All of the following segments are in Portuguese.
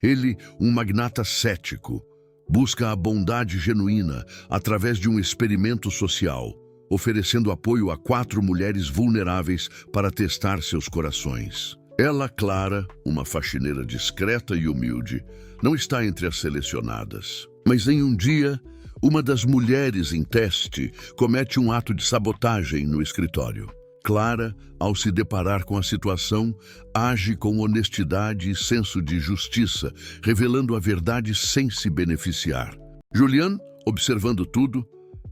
Ele, um magnata cético, busca a bondade genuína através de um experimento social, oferecendo apoio a 4 mulheres vulneráveis para testar seus corações. Ela, Clara, uma faxineira discreta e humilde, não está entre as selecionadas. Mas em um dia, uma das mulheres em teste comete um ato de sabotagem no escritório. Clara, ao se deparar com a situação, age com honestidade e senso de justiça, revelando a verdade sem se beneficiar. Julian, observando tudo,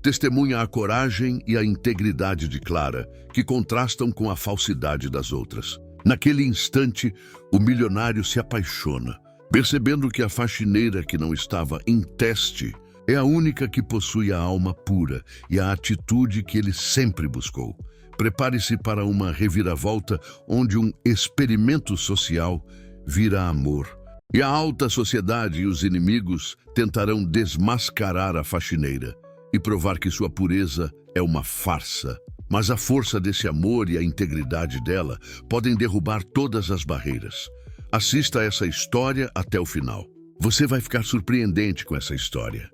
testemunha a coragem e a integridade de Clara, que contrastam com a falsidade das outras. Naquele instante, o milionário se apaixona, percebendo que a faxineira que não estava em teste é a única que possui a alma pura e a atitude que ele sempre buscou. Prepare-se para uma reviravolta onde um experimento social vira amor. E a alta sociedade e os inimigos tentarão desmascarar a faxineira e provar que sua pureza é uma farsa. Mas a força desse amor e a integridade dela podem derrubar todas as barreiras. Assista a essa história até o final. Você vai ficar surpreendente com essa história.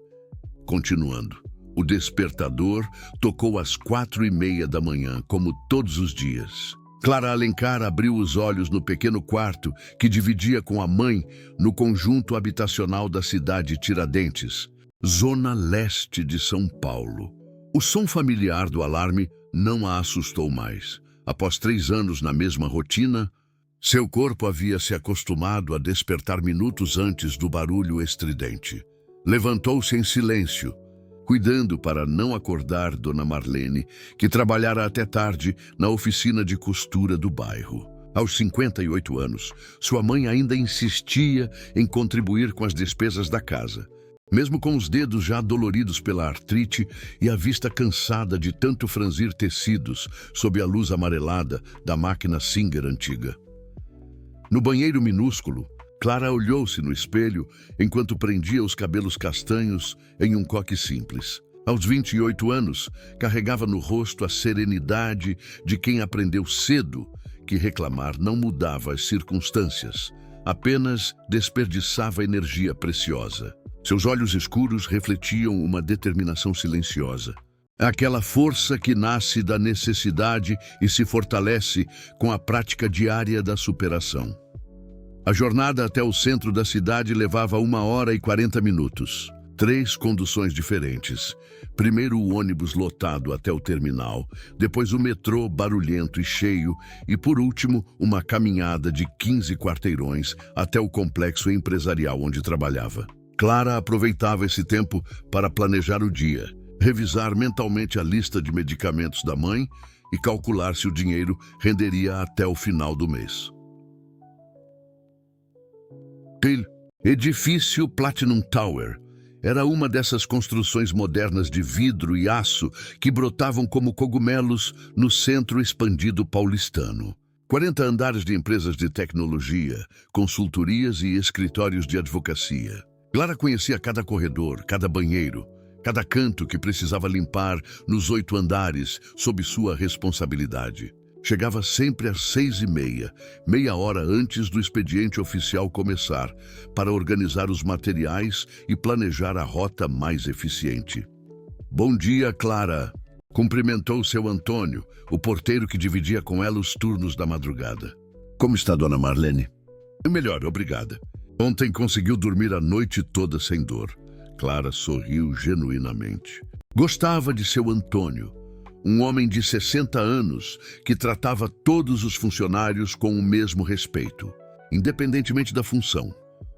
Continuando. O despertador tocou às 4:30 da manhã, como todos os dias. Clara Alencar abriu os olhos no pequeno quarto que dividia com a mãe no conjunto habitacional da cidade Tiradentes, zona leste de São Paulo. O som familiar do alarme não a assustou mais. Após 3 anos na mesma rotina, seu corpo havia se acostumado a despertar minutos antes do barulho estridente. Levantou-se em silêncio, cuidando para não acordar Dona Marlene, que trabalhara até tarde na oficina de costura do bairro. Aos 58 anos, sua mãe ainda insistia em contribuir com as despesas da casa, mesmo com os dedos já doloridos pela artrite e a vista cansada de tanto franzir tecidos sob a luz amarelada da máquina Singer antiga. No banheiro minúsculo, Clara olhou-se no espelho enquanto prendia os cabelos castanhos em um coque simples. Aos 28 anos, carregava no rosto a serenidade de quem aprendeu cedo que reclamar não mudava as circunstâncias, apenas desperdiçava energia preciosa. Seus olhos escuros refletiam uma determinação silenciosa. Aquela força que nasce da necessidade e se fortalece com a prática diária da superação. A jornada até o centro da cidade levava 1h40. 3 conduções diferentes. Primeiro o ônibus lotado até o terminal, depois o metrô barulhento e cheio e, por último, uma caminhada de 15 quarteirões até o complexo empresarial onde trabalhava. Clara aproveitava esse tempo para planejar o dia, revisar mentalmente a lista de medicamentos da mãe e calcular se o dinheiro renderia até o final do mês. Edifício Platinum Tower era uma dessas construções modernas de vidro e aço que brotavam como cogumelos no centro expandido paulistano. 40 andares de empresas de tecnologia, consultorias e escritórios de advocacia. Clara conhecia cada corredor, cada banheiro, cada canto que precisava limpar nos 8 andares sob sua responsabilidade. Chegava sempre às 6:30, meia hora antes do expediente oficial começar, para organizar os materiais e planejar a rota mais eficiente. Bom dia, Clara, cumprimentou seu Antônio, o porteiro que dividia com ela os turnos da madrugada. Como está, Dona Marlene? Melhor, obrigada. Ontem conseguiu dormir a noite toda sem dor. Clara sorriu genuinamente. Gostava de seu Antônio, um homem de 60 anos que tratava todos os funcionários com o mesmo respeito, independentemente da função.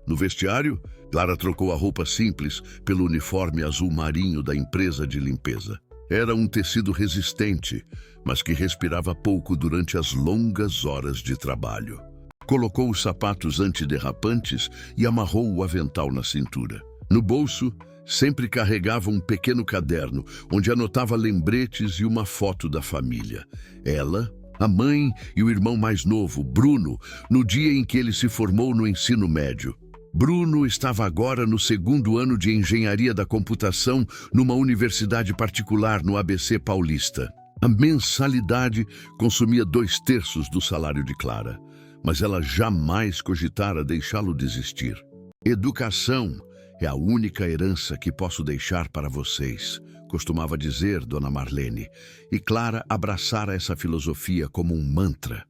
No vestiário, Clara trocou a roupa simples pelo uniforme azul marinho da empresa de limpeza. Era um tecido resistente, mas que respirava pouco durante as longas horas de trabalho. Colocou os sapatos antiderrapantes e amarrou o avental na cintura. No bolso, sempre carregava um pequeno caderno, onde anotava lembretes e uma foto da família. Ela, a mãe e o irmão mais novo, Bruno, no dia em que ele se formou no ensino médio. Bruno estava agora no 2º ano de Engenharia da Computação numa universidade particular no ABC Paulista. A mensalidade consumia 2/3 do salário de Clara, mas ela jamais cogitara deixá-lo desistir. Educação é a única herança que posso deixar para vocês, costumava dizer Dona Marlene, e Clara abraçara essa filosofia como um mantra.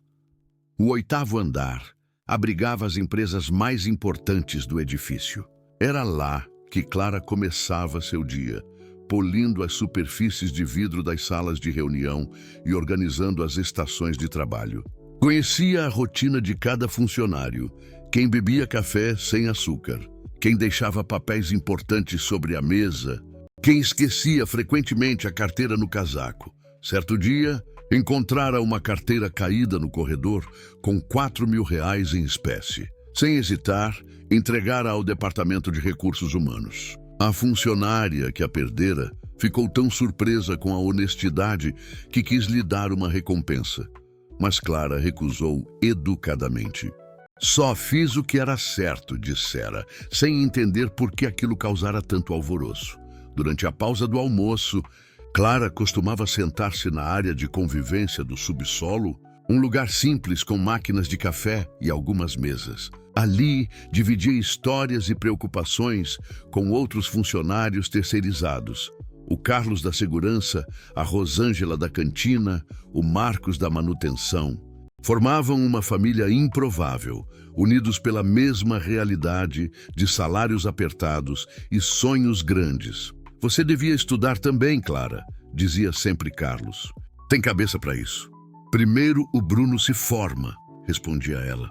O 8º andar abrigava as empresas mais importantes do edifício. Era lá que Clara começava seu dia, polindo as superfícies de vidro das salas de reunião e organizando as estações de trabalho. Conhecia a rotina de cada funcionário, quem bebia café sem açúcar, quem deixava papéis importantes sobre a mesa, quem esquecia frequentemente a carteira no casaco. Certo dia, encontrara uma carteira caída no corredor com R$ 4.000 em espécie. Sem hesitar, entregara ao Departamento de Recursos Humanos. A funcionária que a perdera ficou tão surpresa com a honestidade que quis lhe dar uma recompensa. Mas Clara recusou educadamente. Só fiz o que era certo, dissera, sem entender por que aquilo causara tanto alvoroço. Durante a pausa do almoço, Clara costumava sentar-se na área de convivência do subsolo, um lugar simples com máquinas de café e algumas mesas. Ali, dividia histórias e preocupações com outros funcionários terceirizados. O Carlos da segurança, a Rosângela da cantina, o Marcos da manutenção. Formavam uma família improvável, unidos pela mesma realidade de salários apertados e sonhos grandes. Você devia estudar também, Clara, dizia sempre Carlos. Tem cabeça para isso. Primeiro o Bruno se forma, respondia ela.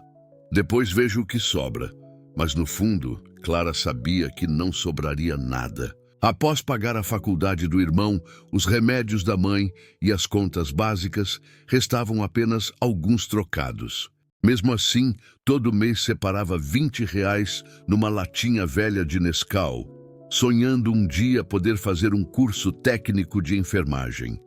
Depois vejo o que sobra. Mas no fundo, Clara sabia que não sobraria nada. Após pagar a faculdade do irmão, os remédios da mãe e as contas básicas, restavam apenas alguns trocados. Mesmo assim, todo mês separava R$ 20 numa latinha velha de Nescau, sonhando um dia poder fazer um curso técnico de enfermagem.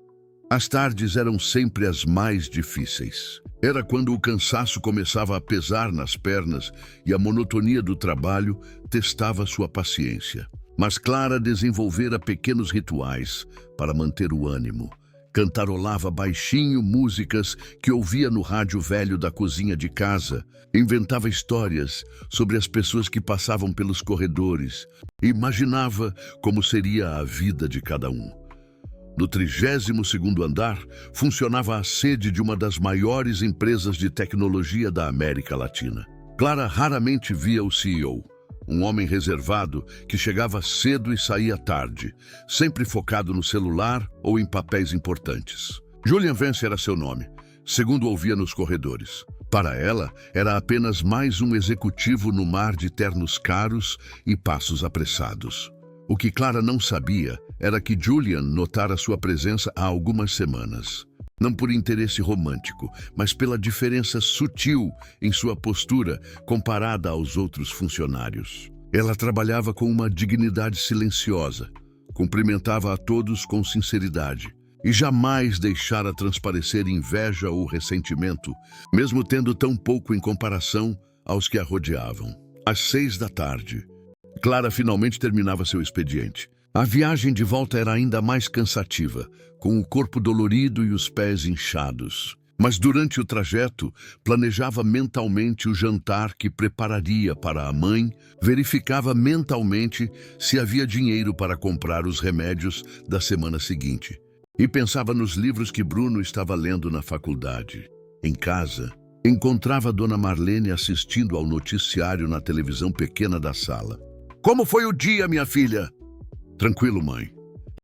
As tardes eram sempre as mais difíceis. Era quando o cansaço começava a pesar nas pernas e a monotonia do trabalho testava sua paciência. Mas Clara desenvolvera pequenos rituais para manter o ânimo. Cantarolava baixinho músicas que ouvia no rádio velho da cozinha de casa, inventava histórias sobre as pessoas que passavam pelos corredores e imaginava como seria a vida de cada um. No 32º andar, funcionava a sede de uma das maiores empresas de tecnologia da América Latina. Clara raramente via o CEO, um homem reservado que chegava cedo e saía tarde, sempre focado no celular ou em papéis importantes. Julian Vance era seu nome, segundo ouvia nos corredores. Para ela, era apenas mais um executivo no mar de ternos caros e passos apressados. O que Clara não sabia era que Julian notara sua presença há algumas semanas. Não por interesse romântico, mas pela diferença sutil em sua postura comparada aos outros funcionários. Ela trabalhava com uma dignidade silenciosa, cumprimentava a todos com sinceridade e jamais deixara transparecer inveja ou ressentimento, mesmo tendo tão pouco em comparação aos que a rodeavam. Às 6 da tarde, Clara finalmente terminava seu expediente. A viagem de volta era ainda mais cansativa, com o corpo dolorido e os pés inchados. Mas durante o trajeto, planejava mentalmente o jantar que prepararia para a mãe, verificava mentalmente se havia dinheiro para comprar os remédios da semana seguinte. E pensava nos livros que Bruno estava lendo na faculdade. Em casa, encontrava Dona Marlene assistindo ao noticiário na televisão pequena da sala. Como foi o dia, minha filha? Tranquilo, mãe.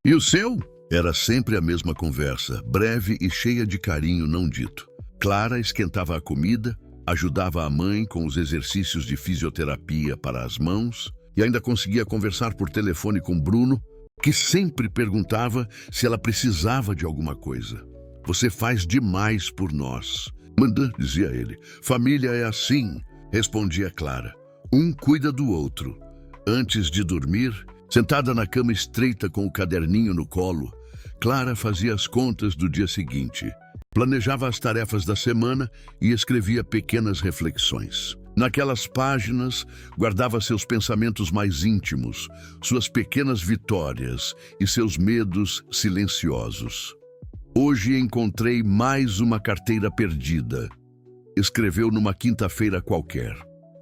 E o seu? Era sempre a mesma conversa, breve e cheia de carinho não dito. Clara esquentava a comida, ajudava a mãe com os exercícios de fisioterapia para as mãos e ainda conseguia conversar por telefone com Bruno, que sempre perguntava se ela precisava de alguma coisa. Você faz demais por nós. Manda, dizia ele. Família é assim, respondia Clara. Um cuida do outro. Antes de dormir, sentada na cama estreita com o caderninho no colo, Clara fazia as contas do dia seguinte, planejava as tarefas da semana e escrevia pequenas reflexões. Naquelas páginas, guardava seus pensamentos mais íntimos, suas pequenas vitórias e seus medos silenciosos. Hoje encontrei mais uma carteira perdida, escreveu numa quinta-feira qualquer.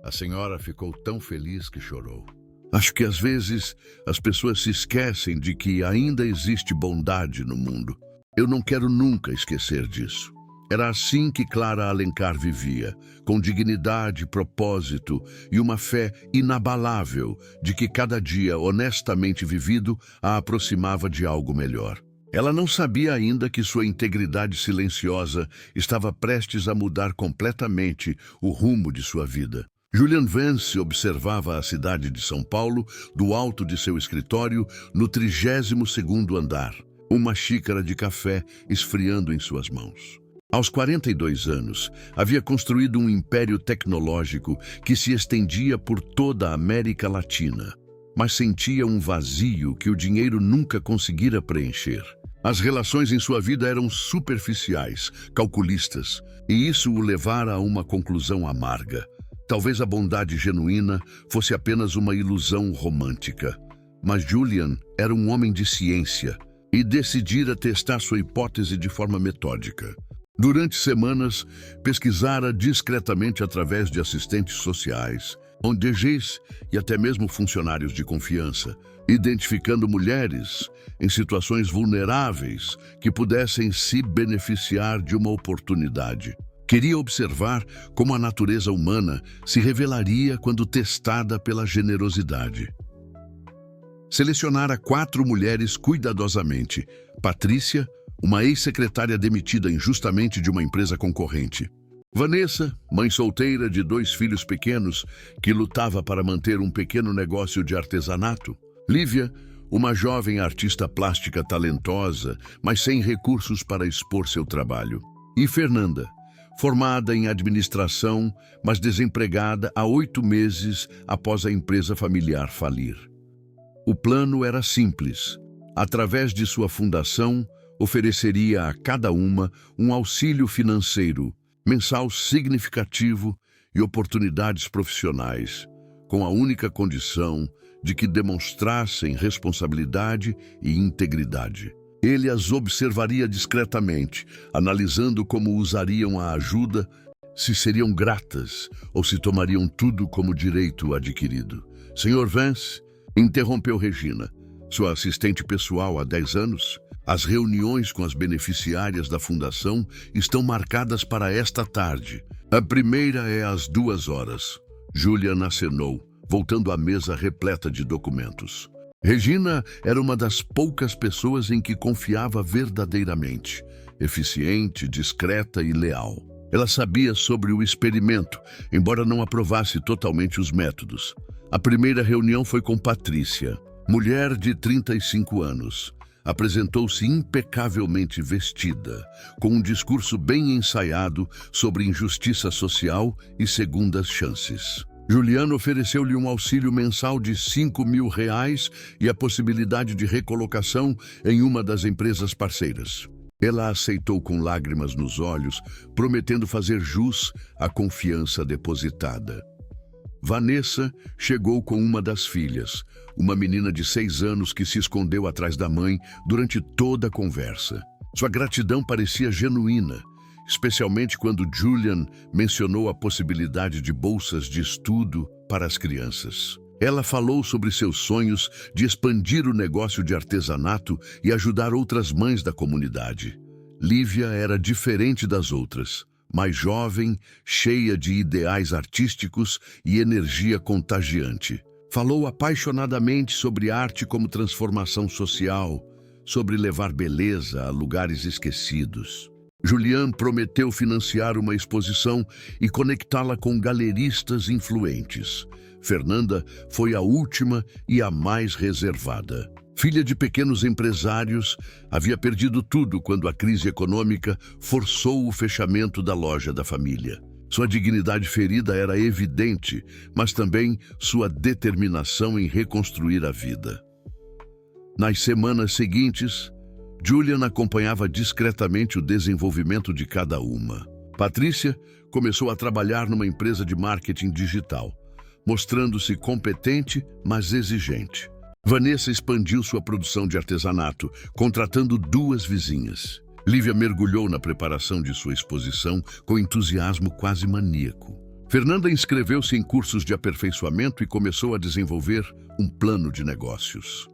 A senhora ficou tão feliz que chorou. Acho que às vezes as pessoas se esquecem de que ainda existe bondade no mundo. Eu não quero nunca esquecer disso. Era assim que Clara Alencar vivia, com dignidade, propósito e uma fé inabalável de que cada dia honestamente vivido a aproximava de algo melhor. Ela não sabia ainda que sua integridade silenciosa estava prestes a mudar completamente o rumo de sua vida. Julian Vance observava a cidade de São Paulo do alto de seu escritório no 32º andar, uma xícara de café esfriando em suas mãos. Aos 42 anos, havia construído um império tecnológico que se estendia por toda a América Latina, mas sentia um vazio que o dinheiro nunca conseguira preencher. As relações em sua vida eram superficiais, calculistas, e isso o levara a uma conclusão amarga. Talvez a bondade genuína fosse apenas uma ilusão romântica. Mas Julian era um homem de ciência e decidira testar sua hipótese de forma metódica. Durante semanas, pesquisara discretamente através de assistentes sociais, ONGs e até mesmo funcionários de confiança, identificando mulheres em situações vulneráveis que pudessem se beneficiar de uma oportunidade. Queria observar como a natureza humana se revelaria quando testada pela generosidade. Selecionara 4 mulheres cuidadosamente: Patrícia, uma ex-secretária demitida injustamente de uma empresa concorrente; Vanessa, mãe solteira de 2 filhos pequenos, que lutava para manter um pequeno negócio de artesanato; Lívia, uma jovem artista plástica talentosa, mas sem recursos para expor seu trabalho; e Fernanda, formada em administração, mas desempregada há 8 meses após a empresa familiar falir. O plano era simples. Através de sua fundação, ofereceria a cada uma um auxílio financeiro, mensal significativo e oportunidades profissionais, com a única condição de que demonstrassem responsabilidade e integridade. Ele as observaria discretamente, analisando como usariam a ajuda, se seriam gratas ou se tomariam tudo como direito adquirido. Sr. Vance, interrompeu Regina, sua assistente pessoal há 10 anos. As reuniões com as beneficiárias da fundação estão marcadas para esta tarde. A primeira é às 2 horas. Julian acenou, voltando à mesa repleta de documentos. Regina era uma das poucas pessoas em que confiava verdadeiramente, eficiente, discreta e leal. Ela sabia sobre o experimento, embora não aprovasse totalmente os métodos. A primeira reunião foi com Patrícia, mulher de 35 anos. Apresentou-se impecavelmente vestida, com um discurso bem ensaiado sobre injustiça social e segundas chances. Juliano ofereceu-lhe um auxílio mensal de R$ 5.000 e a possibilidade de recolocação em uma das empresas parceiras. Ela aceitou com lágrimas nos olhos, prometendo fazer jus à confiança depositada. Vanessa chegou com uma das filhas, uma menina de 6 anos que se escondeu atrás da mãe durante toda a conversa. Sua gratidão parecia genuína, especialmente quando Julian mencionou a possibilidade de bolsas de estudo para as crianças. Ela falou sobre seus sonhos de expandir o negócio de artesanato e ajudar outras mães da comunidade. Lívia era diferente das outras, mais jovem, cheia de ideais artísticos e energia contagiante. Falou apaixonadamente sobre arte como transformação social, sobre levar beleza a lugares esquecidos. Julian prometeu financiar uma exposição e conectá-la com galeristas influentes. Fernanda foi a última e a mais reservada. Filha de pequenos empresários, havia perdido tudo quando a crise econômica forçou o fechamento da loja da família. Sua dignidade ferida era evidente, mas também sua determinação em reconstruir a vida. Nas semanas seguintes, Julian acompanhava discretamente o desenvolvimento de cada uma. Patrícia começou a trabalhar numa empresa de marketing digital, mostrando-se competente, mas exigente. Vanessa expandiu sua produção de artesanato, contratando 2 vizinhas. Lívia mergulhou na preparação de sua exposição com entusiasmo quase maníaco. Fernanda inscreveu-se em cursos de aperfeiçoamento e começou a desenvolver um plano de negócios.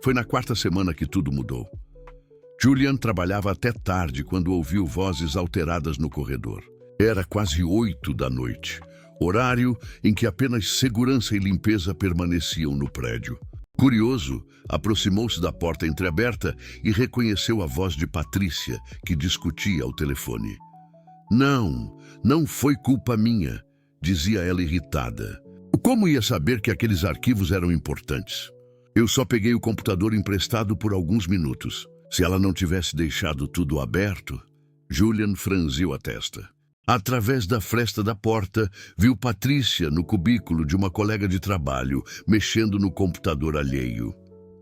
Foi na quarta semana que tudo mudou. Julian trabalhava até tarde quando ouviu vozes alteradas no corredor. Era quase 8 da noite, horário em que apenas segurança e limpeza permaneciam no prédio. Curioso, aproximou-se da porta entreaberta e reconheceu a voz de Patrícia, que discutia ao telefone. Não foi culpa minha, dizia ela irritada. Como ia saber que aqueles arquivos eram importantes? Eu só peguei o computador emprestado por alguns minutos. Se ela não tivesse deixado tudo aberto... Julian franziu a testa. Através da fresta da porta, viu Patrícia no cubículo de uma colega de trabalho, mexendo no computador alheio.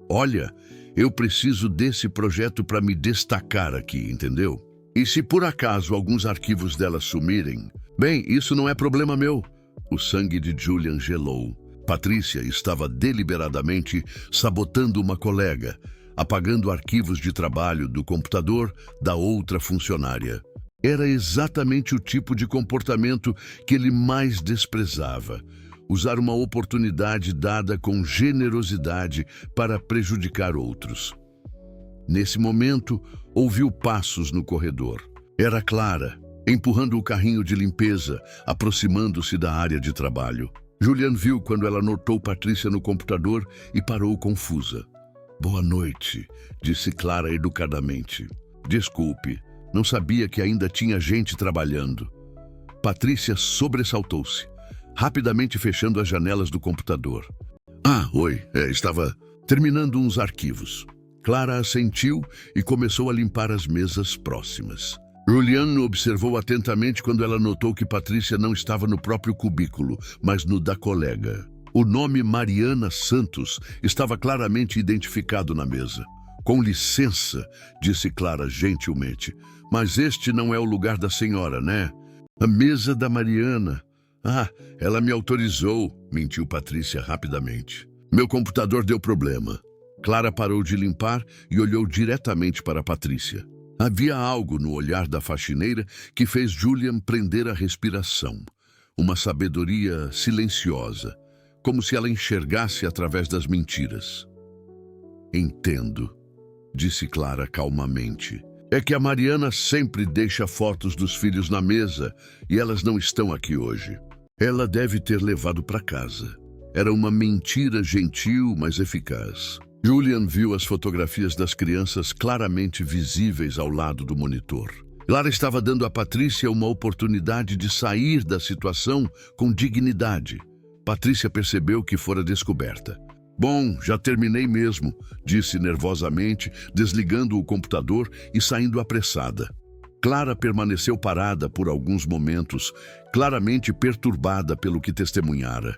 Olha, eu preciso desse projeto para me destacar aqui, entendeu? E se por acaso alguns arquivos dela sumirem, bem, isso não é problema meu. O sangue de Julian gelou. Patrícia estava deliberadamente sabotando uma colega, apagando arquivos de trabalho do computador da outra funcionária. Era exatamente o tipo de comportamento que ele mais desprezava. Usar uma oportunidade dada com generosidade para prejudicar outros. Nesse momento, ouviu passos no corredor. Era Clara, empurrando o carrinho de limpeza, aproximando-se da área de trabalho. Julian viu quando ela notou Patrícia no computador e parou confusa. Boa noite, disse Clara educadamente. Desculpe, não sabia que ainda tinha gente trabalhando. Patrícia sobressaltou-se, rapidamente fechando as janelas do computador. Oi, estava terminando uns arquivos. Clara assentiu e começou a limpar as mesas próximas. Julian observou atentamente quando ela notou que Patrícia não estava no próprio cubículo, mas no da colega. O nome Mariana Santos estava claramente identificado na mesa. Com licença, disse Clara gentilmente, mas este não é o lugar da senhora, né? A mesa da Mariana. Ela me autorizou, mentiu Patrícia rapidamente. Meu computador deu problema. Clara parou de limpar e olhou diretamente para Patrícia. Havia algo no olhar da faxineira que fez Julian prender a respiração. Uma sabedoria silenciosa, como se ela enxergasse através das mentiras. Entendo, disse Clara calmamente. É que a Mariana sempre deixa fotos dos filhos na mesa e elas não estão aqui hoje. Ela deve ter levado para casa. Era uma mentira gentil, mas eficaz. Julian viu as fotografias das crianças claramente visíveis ao lado do monitor. Clara estava dando a Patrícia uma oportunidade de sair da situação com dignidade. Patrícia percebeu que fora descoberta. Bom, já terminei mesmo, disse nervosamente, desligando o computador e saindo apressada. Clara permaneceu parada por alguns momentos, claramente perturbada pelo que testemunhara.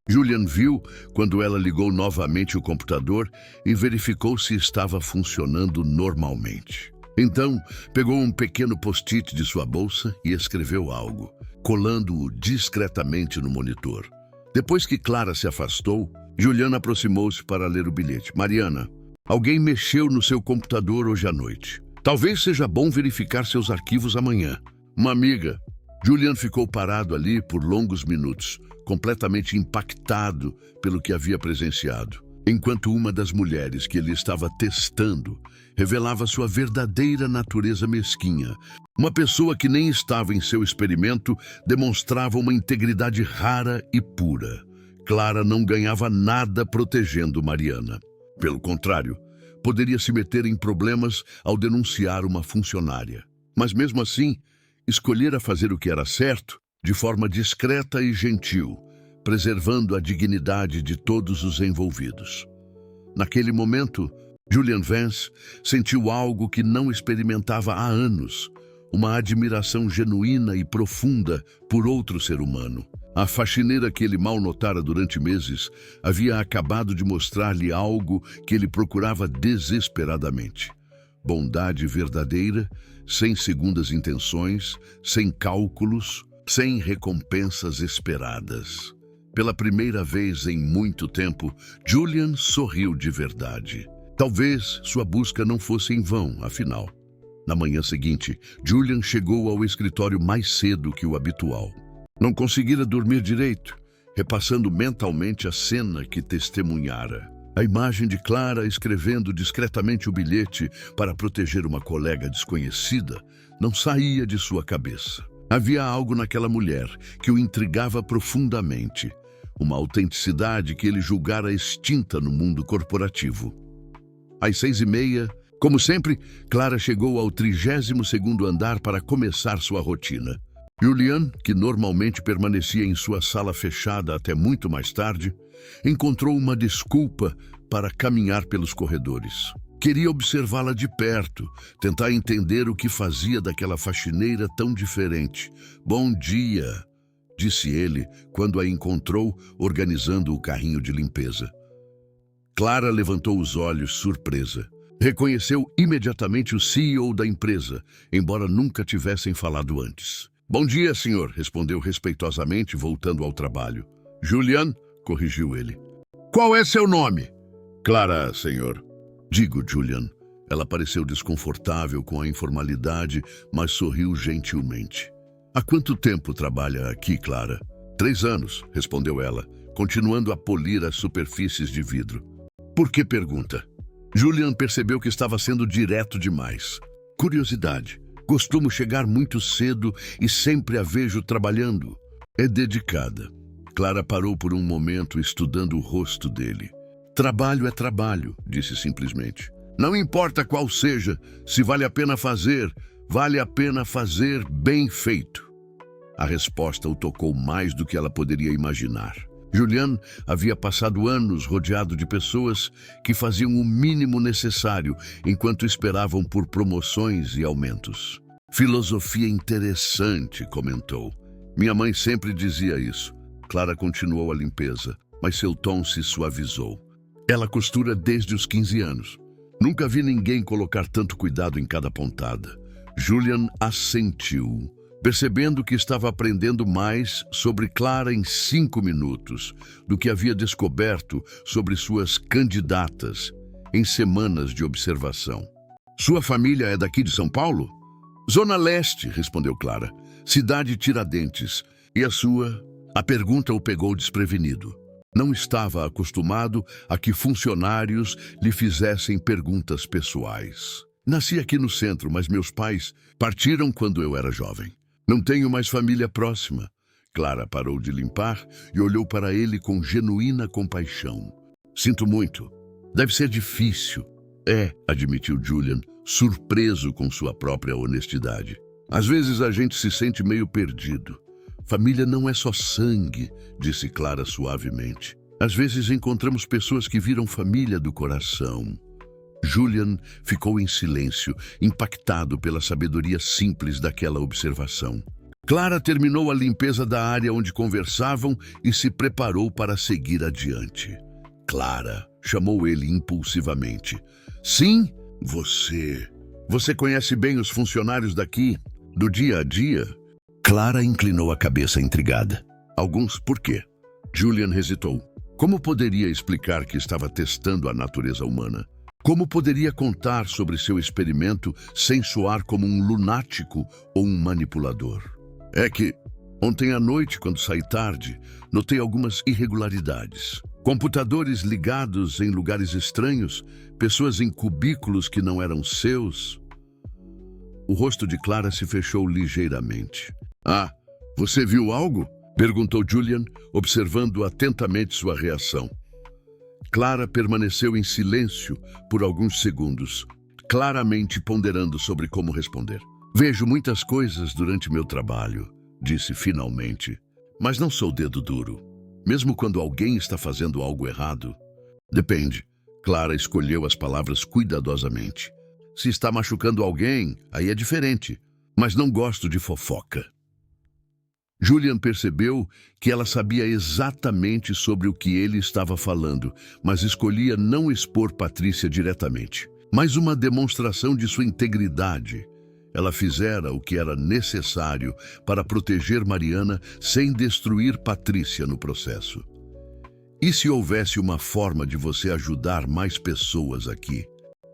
Julian viu quando ela ligou novamente o computador e verificou se estava funcionando normalmente. Então, pegou um pequeno post-it de sua bolsa e escreveu algo, colando-o discretamente no monitor. Depois que Clara se afastou, Juliana aproximou-se para ler o bilhete. Mariana, alguém mexeu no seu computador hoje à noite. Talvez seja bom verificar seus arquivos amanhã. Uma amiga. Julian ficou parado ali por longos minutos, completamente impactado pelo que havia presenciado, enquanto uma das mulheres que ele estava testando revelava sua verdadeira natureza mesquinha. Uma pessoa que nem estava em seu experimento demonstrava uma integridade rara e pura. Clara não ganhava nada protegendo Mariana. Pelo contrário, poderia se meter em problemas ao denunciar uma funcionária. Mas mesmo assim, escolhera fazer o que era certo, de forma discreta e gentil, preservando a dignidade de todos os envolvidos. Naquele momento, Julian Vance sentiu algo que não experimentava há anos, uma admiração genuína e profunda por outro ser humano. A faxineira que ele mal notara durante meses havia acabado de mostrar-lhe algo que ele procurava desesperadamente. Bondade verdadeira, sem segundas intenções, sem cálculos, sem recompensas esperadas. Pela primeira vez em muito tempo, Julian sorriu de verdade. Talvez sua busca não fosse em vão, afinal. Na manhã seguinte, Julian chegou ao escritório mais cedo que o habitual. Não conseguira dormir direito, repassando mentalmente a cena que testemunhara. A imagem de Clara escrevendo discretamente o bilhete para proteger uma colega desconhecida não saía de sua cabeça. Havia algo naquela mulher que o intrigava profundamente, uma autenticidade que ele julgara extinta no mundo corporativo. Às 6h30, como sempre, Clara chegou ao 32º andar para começar sua rotina. Julian, que normalmente permanecia em sua sala fechada até muito mais tarde, encontrou uma desculpa para caminhar pelos corredores. Queria observá-la de perto, tentar entender o que fazia daquela faxineira tão diferente. "Bom dia", disse ele quando a encontrou organizando o carrinho de limpeza. Clara levantou os olhos, surpresa. Reconheceu imediatamente o CEO da empresa, embora nunca tivessem falado antes. "Bom dia, senhor", respondeu respeitosamente, voltando ao trabalho. "Julian", corrigiu ele. "Qual é seu nome?" "Clara, senhor." "Digo, Julian." Ela pareceu desconfortável com a informalidade, mas sorriu gentilmente. "Há quanto tempo trabalha aqui, Clara?" 3 anos, respondeu ela, continuando a polir as superfícies de vidro. "Por que pergunta?" Julian percebeu que estava sendo direto demais. "Curiosidade. Costumo chegar muito cedo e sempre a vejo trabalhando." "É dedicada." Clara parou por um momento estudando o rosto dele. "Trabalho é trabalho", disse simplesmente. "Não importa qual seja, se vale a pena fazer bem feito." A resposta o tocou mais do que ela poderia imaginar. Julian havia passado anos rodeado de pessoas que faziam o mínimo necessário enquanto esperavam por promoções e aumentos. "Filosofia interessante", comentou. "Minha mãe sempre dizia isso." Clara continuou a limpeza, mas seu tom se suavizou. "Ela costura desde os 15 anos. Nunca vi ninguém colocar tanto cuidado em cada pontada." Julian assentiu, percebendo que estava aprendendo mais sobre Clara em 5 minutos do que havia descoberto sobre suas candidatas em semanas de observação. "Sua família é daqui de São Paulo?" "Zona Leste", respondeu Clara. "Cidade Tiradentes." "E a sua?" A pergunta o pegou desprevenido. Não estava acostumado a que funcionários lhe fizessem perguntas pessoais. "Nasci aqui no centro, mas meus pais partiram quando eu era jovem. Não tenho mais família próxima." Clara parou de limpar e olhou para ele com genuína compaixão. "Sinto muito. Deve ser difícil." "É", admitiu Julian, surpreso com sua própria honestidade. "Às vezes a gente se sente meio perdido." "Família não é só sangue", disse Clara suavemente. "Às vezes encontramos pessoas que viram família do coração." Julian ficou em silêncio, impactado pela sabedoria simples daquela observação. Clara terminou a limpeza da área onde conversavam e se preparou para seguir adiante. "Clara", chamou ele impulsivamente. "Sim, você conhece bem os funcionários daqui, do dia a dia?" Clara inclinou a cabeça intrigada. "Alguns, por quê?" Julian hesitou. Como poderia explicar que estava testando a natureza humana? Como poderia contar sobre seu experimento sem soar como um lunático ou um manipulador? "É que, ontem à noite, quando saí tarde, notei algumas irregularidades. Computadores ligados em lugares estranhos, pessoas em cubículos que não eram seus." O rosto de Clara se fechou ligeiramente. "Ah, você viu algo?" perguntou Julian, observando atentamente sua reação. Clara permaneceu em silêncio por alguns segundos, claramente ponderando sobre como responder. "Vejo muitas coisas durante meu trabalho", disse finalmente, "mas não sou dedo duro. Mesmo quando alguém está fazendo algo errado." "Depende." Clara escolheu as palavras cuidadosamente. "Se está machucando alguém, aí é diferente. Mas não gosto de fofoca." Julian percebeu que ela sabia exatamente sobre o que ele estava falando, mas escolhia não expor Patrícia diretamente. Mais uma demonstração de sua integridade. Ela fizera o que era necessário para proteger Mariana sem destruir Patrícia no processo. "E se houvesse uma forma de você ajudar mais pessoas aqui?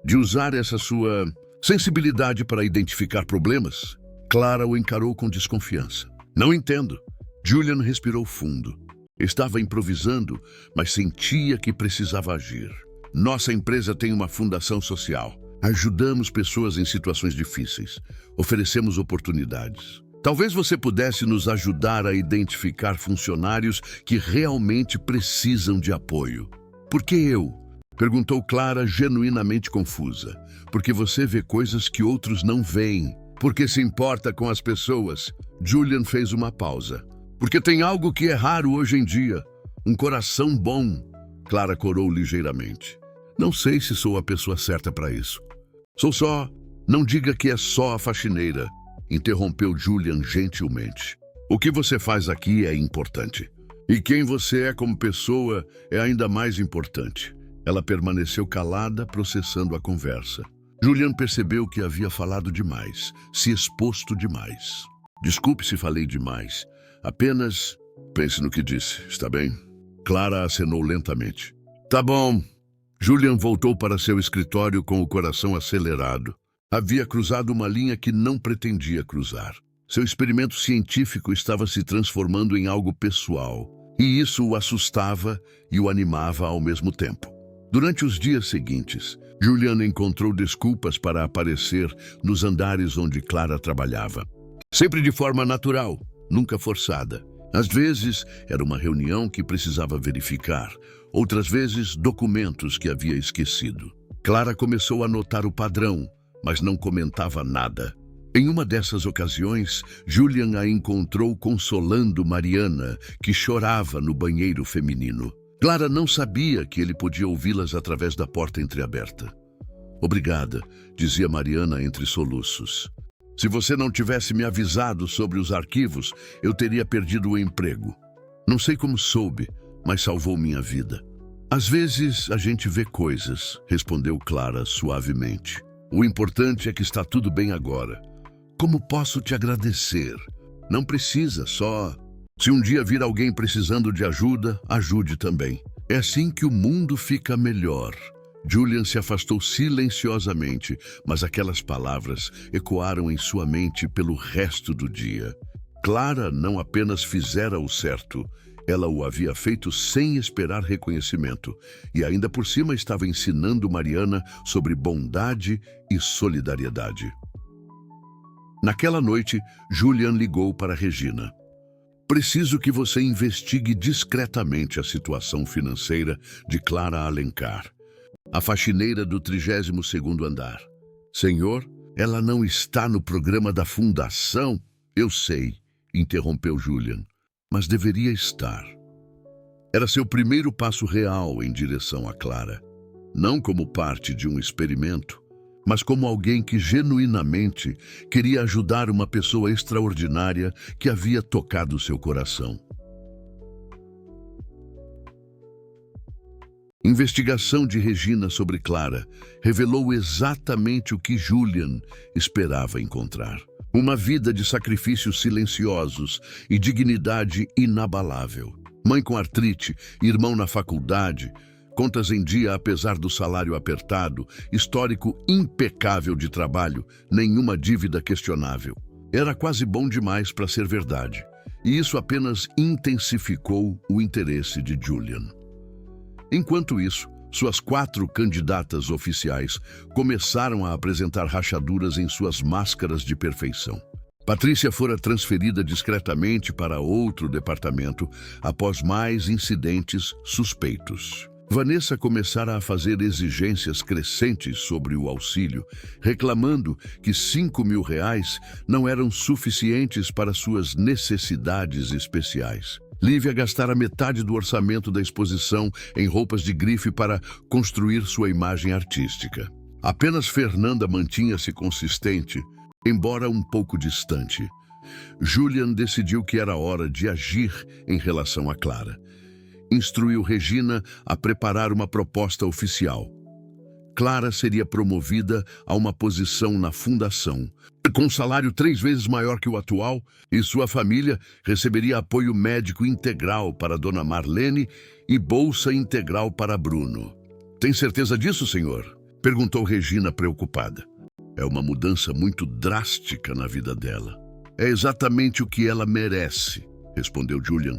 De usar essa sua sensibilidade para identificar problemas?" Clara o encarou com desconfiança. "Não entendo." Julian respirou fundo. Estava improvisando, mas sentia que precisava agir. Nossa empresa tem uma fundação social. Ajudamos pessoas em situações difíceis. Oferecemos oportunidades. Talvez você pudesse nos ajudar a identificar funcionários que realmente precisam de apoio. Por que eu? Perguntou Clara, genuinamente confusa. Porque você vê coisas que outros não veem. Porque se importa com as pessoas. Julian fez uma pausa. Porque tem algo que é raro hoje em dia. Um coração bom. Clara corou ligeiramente. Não sei se sou a pessoa certa para isso. Sou só... Não diga que é só a faxineira. Interrompeu Julian gentilmente. O que você faz aqui é importante. E quem você é como pessoa é ainda mais importante. Ela permaneceu calada, processando a conversa. Julian percebeu que havia falado demais, se exposto demais. Desculpe se falei demais. Apenas pense no que disse, está bem? Clara acenou lentamente. Tá bom. Julian voltou para seu escritório com o coração acelerado. Havia cruzado uma linha que não pretendia cruzar. Seu experimento científico estava se transformando em algo pessoal, e isso o assustava e o animava ao mesmo tempo. Durante os dias seguintes, Julian encontrou desculpas para aparecer nos andares onde Clara trabalhava. Sempre de forma natural, nunca forçada. Às vezes, era uma reunião que precisava verificar, outras vezes, documentos que havia esquecido. Clara começou a notar o padrão, mas não comentava nada. Em uma dessas ocasiões, Julian a encontrou consolando Mariana, que chorava no banheiro feminino. Clara não sabia que ele podia ouvi-las através da porta entreaberta. Obrigada, dizia Mariana entre soluços. Se você não tivesse me avisado sobre os arquivos, eu teria perdido o emprego. Não sei como soube, mas salvou minha vida. Às vezes a gente vê coisas, respondeu Clara suavemente. O importante é que está tudo bem agora. Como posso te agradecer? Não precisa, só... Se um dia vir alguém precisando de ajuda, ajude também. É assim que o mundo fica melhor. Julian se afastou silenciosamente, mas aquelas palavras ecoaram em sua mente pelo resto do dia. Clara não apenas fizera o certo, ela o havia feito sem esperar reconhecimento, e ainda por cima estava ensinando Mariana sobre bondade e solidariedade. Naquela noite, Julian ligou para Regina. Preciso que você investigue discretamente a situação financeira de Clara Alencar, a faxineira do 32º andar. Senhor, ela não está no programa da fundação? Eu sei, interrompeu Julian, mas deveria estar. Era seu primeiro passo real em direção a Clara, não como parte de um experimento, mas como alguém que genuinamente queria ajudar uma pessoa extraordinária que havia tocado seu coração. Investigação de Regina sobre Clara revelou exatamente o que Julian esperava encontrar. Uma vida de sacrifícios silenciosos e dignidade inabalável. Mãe com artrite, irmão na faculdade, contas em dia apesar do salário apertado, histórico impecável de trabalho, nenhuma dívida questionável. Era quase bom demais para ser verdade, e isso apenas intensificou o interesse de Julian. Enquanto isso, suas 4 candidatas oficiais começaram a apresentar rachaduras em suas máscaras de perfeição. Patrícia fora transferida discretamente para outro departamento após mais incidentes suspeitos. Vanessa começara a fazer exigências crescentes sobre o auxílio, reclamando que R$5.000 não eram suficientes para suas necessidades especiais. Lívia gastara metade do orçamento da exposição em roupas de grife para construir sua imagem artística. Apenas Fernanda mantinha-se consistente, embora um pouco distante. Julian decidiu que era hora de agir em relação a Clara. Instruiu Regina a preparar uma proposta oficial. Clara seria promovida a uma posição na fundação, com um salário 3 vezes maior que o atual, e sua família receberia apoio médico integral para Dona Marlene e bolsa integral para Bruno. Tem certeza disso, senhor? Perguntou Regina preocupada. É uma mudança muito drástica na vida dela. É exatamente o que ela merece, respondeu Julian,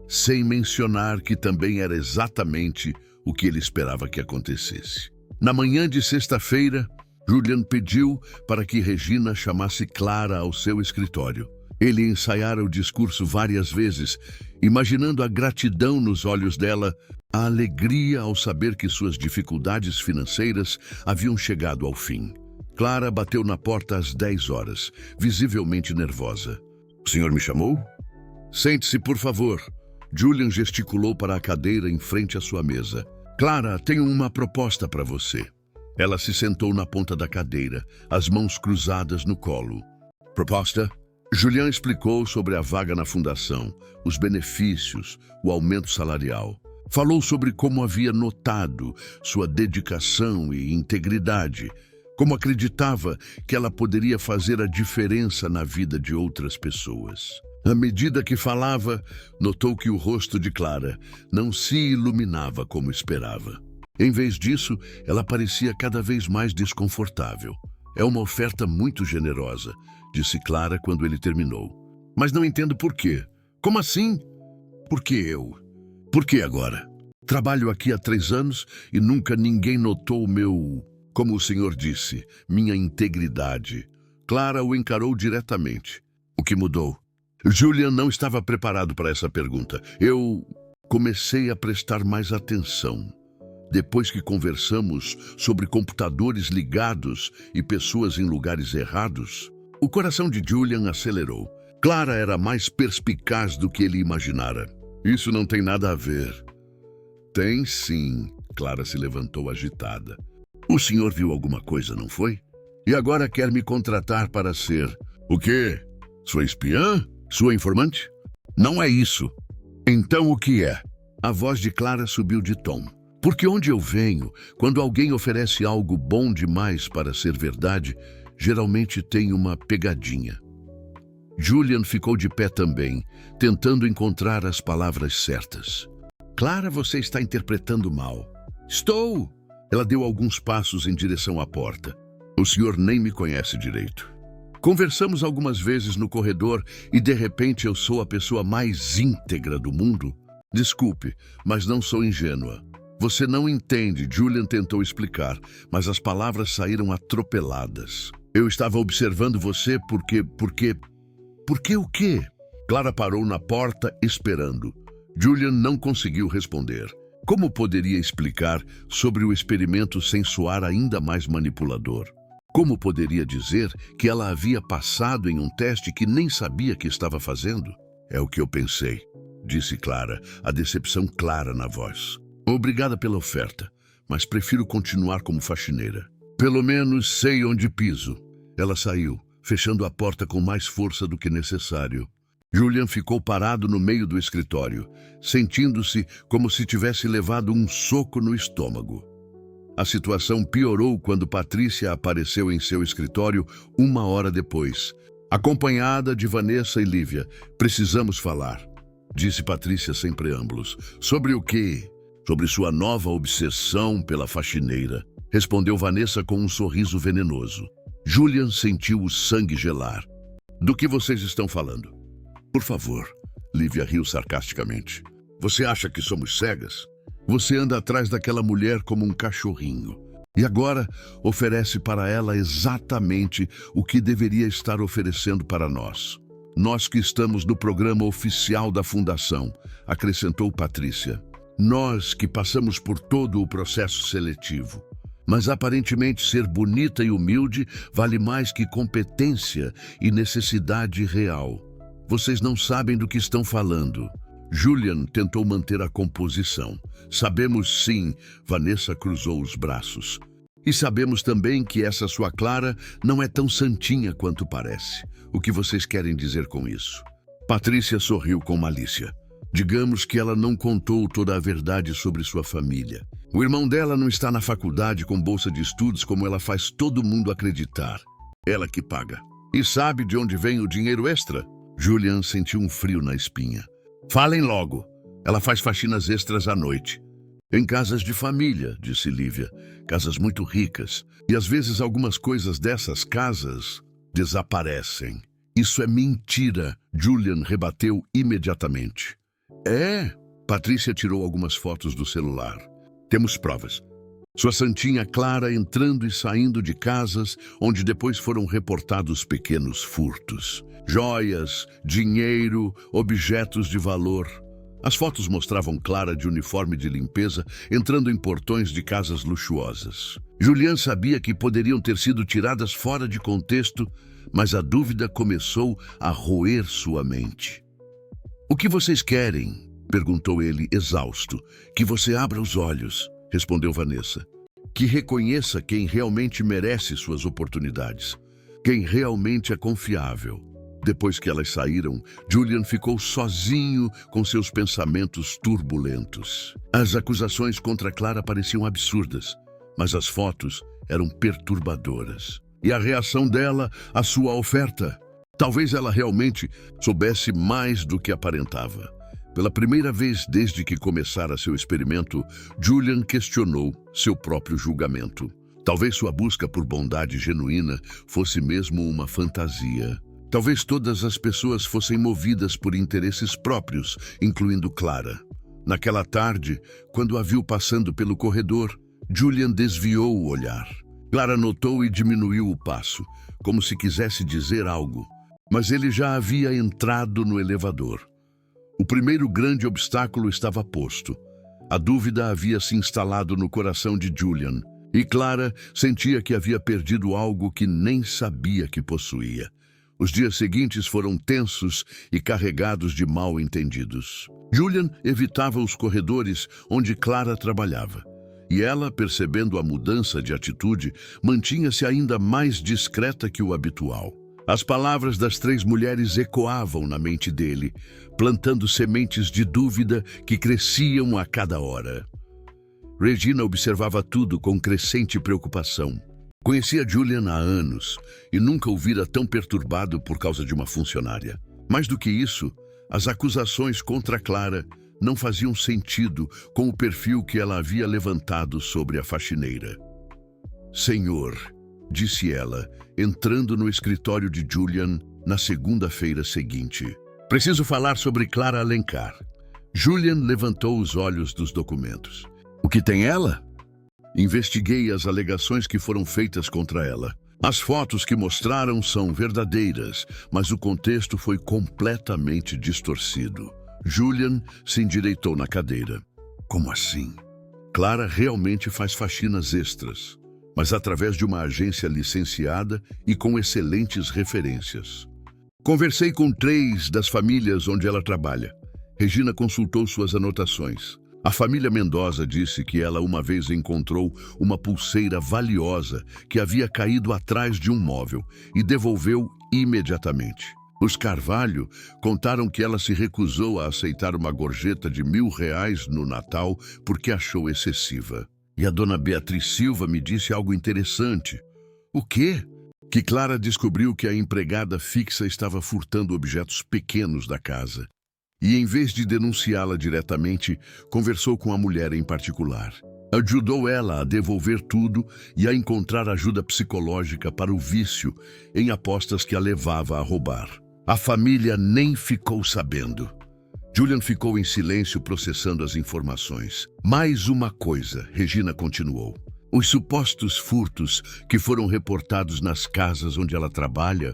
sem mencionar que também era exatamente o que ele esperava que acontecesse. Na manhã de sexta-feira, Julian pediu para que Regina chamasse Clara ao seu escritório. Ele ensaiara o discurso várias vezes, imaginando a gratidão nos olhos dela, a alegria ao saber que suas dificuldades financeiras haviam chegado ao fim. Clara bateu na porta às 10 horas, visivelmente nervosa. "O senhor me chamou?" "Sente-se, por favor." Julian gesticulou para a cadeira em frente à sua mesa. "Clara, tenho uma proposta para você." Ela se sentou na ponta da cadeira, as mãos cruzadas no colo. "Proposta?" Julian explicou sobre a vaga na fundação, os benefícios, o aumento salarial. Falou sobre como havia notado sua dedicação e integridade, como acreditava que ela poderia fazer a diferença na vida de outras pessoas. À medida que falava, notou que o rosto de Clara não se iluminava como esperava. Em vez disso, ela parecia cada vez mais desconfortável. "É uma oferta muito generosa", disse Clara quando ele terminou. "Mas não entendo por quê." "Como assim?" "Por que eu? Por que agora? Trabalho aqui há 3 anos e nunca ninguém notou como o senhor disse, minha integridade." Clara o encarou diretamente. "O que mudou?" Julian não estava preparado para essa pergunta. "Eu comecei a prestar mais atenção. Depois que conversamos sobre computadores ligados e pessoas em lugares errados." O coração de Julian acelerou. Clara era mais perspicaz do que ele imaginara. "Isso não tem nada a ver." "Tem sim." Clara se levantou agitada. "O senhor viu alguma coisa, não foi? E agora quer me contratar para ser... O quê? Sua espiã? Sua informante?" "Não é isso." "Então o que é?" A voz de Clara subiu de tom. "Porque onde eu venho, quando alguém oferece algo bom demais para ser verdade, geralmente tem uma pegadinha." Julian ficou de pé também, tentando encontrar as palavras certas. "Clara, você está interpretando mal." "Estou!" Ela deu alguns passos em direção à porta. "O senhor nem me conhece direito. Conversamos algumas vezes no corredor e de repente eu sou a pessoa mais íntegra do mundo? Desculpe, mas não sou ingênua." "Você não entende." Julian tentou explicar, mas as palavras saíram atropeladas. "Eu estava observando você porque... Porque o quê?" Clara parou na porta, esperando. Julian não conseguiu responder. Como poderia explicar sobre o experimento sem soar ainda mais manipulador? Como poderia dizer que ela havia passado em um teste que nem sabia que estava fazendo? "É o que eu pensei", disse Clara, a decepção clara na voz. "Obrigada pela oferta, mas prefiro continuar como faxineira. Pelo menos sei onde piso." Ela saiu, fechando a porta com mais força do que necessário. Julian ficou parado no meio do escritório, sentindo-se como se tivesse levado um soco no estômago. A situação piorou quando Patrícia apareceu em seu escritório 1 hora depois, acompanhada de Vanessa e Lívia. "Precisamos falar", disse Patrícia sem preâmbulos. "Sobre o quê?" "Sobre sua nova obsessão pela faxineira", respondeu Vanessa com um sorriso venenoso. Julian sentiu o sangue gelar. "Do que vocês estão falando?" "Por favor." Lívia riu sarcasticamente. "Você acha que somos cegas? Você anda atrás daquela mulher como um cachorrinho. E agora oferece para ela exatamente o que deveria estar oferecendo para nós. Nós que estamos no programa oficial da Fundação", acrescentou Patrícia. "Nós que passamos por todo o processo seletivo. Mas aparentemente ser bonita e humilde vale mais que competência e necessidade real. Vocês não sabem do que estão falando." Julian tentou manter a composição. "Sabemos sim." Vanessa cruzou os braços. "E sabemos também que essa sua Clara não é tão santinha quanto parece. O que vocês querem dizer com isso?" Patrícia sorriu com malícia. "Digamos que ela não contou toda a verdade sobre sua família. O irmão dela não está na faculdade com bolsa de estudos como ela faz todo mundo acreditar. Ela que paga. E sabe de onde vem o dinheiro extra?" Julian sentiu um frio na espinha. "Falem logo." "Ela faz faxinas extras à noite." "Em casas de família", disse Lívia. "Casas muito ricas. E às vezes algumas coisas dessas casas desaparecem." Isso é mentira, Julian rebateu imediatamente. É, Patrícia tirou algumas fotos do celular. Temos provas. Sua santinha Clara entrando e saindo de casas onde depois foram reportados pequenos furtos. Joias, dinheiro, objetos de valor. As fotos mostravam Clara de uniforme de limpeza entrando em portões de casas luxuosas. Julian sabia que poderiam ter sido tiradas fora de contexto, mas a dúvida começou a roer sua mente. "O que vocês querem?" perguntou ele, exausto. "Que você abra os olhos", respondeu Vanessa. "Que reconheça quem realmente merece suas oportunidades, quem realmente é confiável." Depois que elas saíram, Julian ficou sozinho com seus pensamentos turbulentos. As acusações contra Clara pareciam absurdas, mas as fotos eram perturbadoras. E a reação dela à sua oferta? Talvez ela realmente soubesse mais do que aparentava. Pela primeira vez desde que começara seu experimento, Julian questionou seu próprio julgamento. Talvez sua busca por bondade genuína fosse mesmo uma fantasia. Talvez todas as pessoas fossem movidas por interesses próprios, incluindo Clara. Naquela tarde, quando a viu passando pelo corredor, Julian desviou o olhar. Clara notou e diminuiu o passo, como se quisesse dizer algo, mas ele já havia entrado no elevador. O primeiro grande obstáculo estava posto. A dúvida havia se instalado no coração de Julian, e Clara sentia que havia perdido algo que nem sabia que possuía. Os dias seguintes foram tensos e carregados de mal-entendidos. Julian evitava os corredores onde Clara trabalhava. E ela, percebendo a mudança de atitude, mantinha-se ainda mais discreta que o habitual. As palavras das três mulheres ecoavam na mente dele, plantando sementes de dúvida que cresciam a cada hora. Regina observava tudo com crescente preocupação. Conhecia Julian há anos e nunca o vira tão perturbado por causa de uma funcionária. Mais do que isso, as acusações contra Clara não faziam sentido com o perfil que ela havia levantado sobre a faxineira. "Senhor", disse ela, entrando no escritório de Julian na segunda-feira seguinte. "Preciso falar sobre Clara Alencar." Julian levantou os olhos dos documentos. "O que tem ela?" "Investiguei as alegações que foram feitas contra ela. As fotos que mostraram são verdadeiras, mas o contexto foi completamente distorcido." Julian se endireitou na cadeira. "Como assim?" "Clara realmente faz faxinas extras, mas através de uma agência licenciada e com excelentes referências. Conversei com 3 das famílias onde ela trabalha." Regina consultou suas anotações. A família Mendoza disse que ela uma vez encontrou uma pulseira valiosa que havia caído atrás de um móvel e devolveu imediatamente. Os Carvalho contaram que ela se recusou a aceitar uma gorjeta de R$ 1.000 no Natal porque achou excessiva. E a dona Beatriz Silva me disse algo interessante. "O quê?" "Que Clara descobriu que a empregada fixa estava furtando objetos pequenos da casa. E em vez de denunciá-la diretamente, conversou com a mulher em particular. Ajudou ela a devolver tudo e a encontrar ajuda psicológica para o vício em apostas que a levava a roubar. A família nem ficou sabendo." Julian ficou em silêncio processando as informações. "Mais uma coisa", Regina continuou. "Os supostos furtos que foram reportados nas casas onde ela trabalha,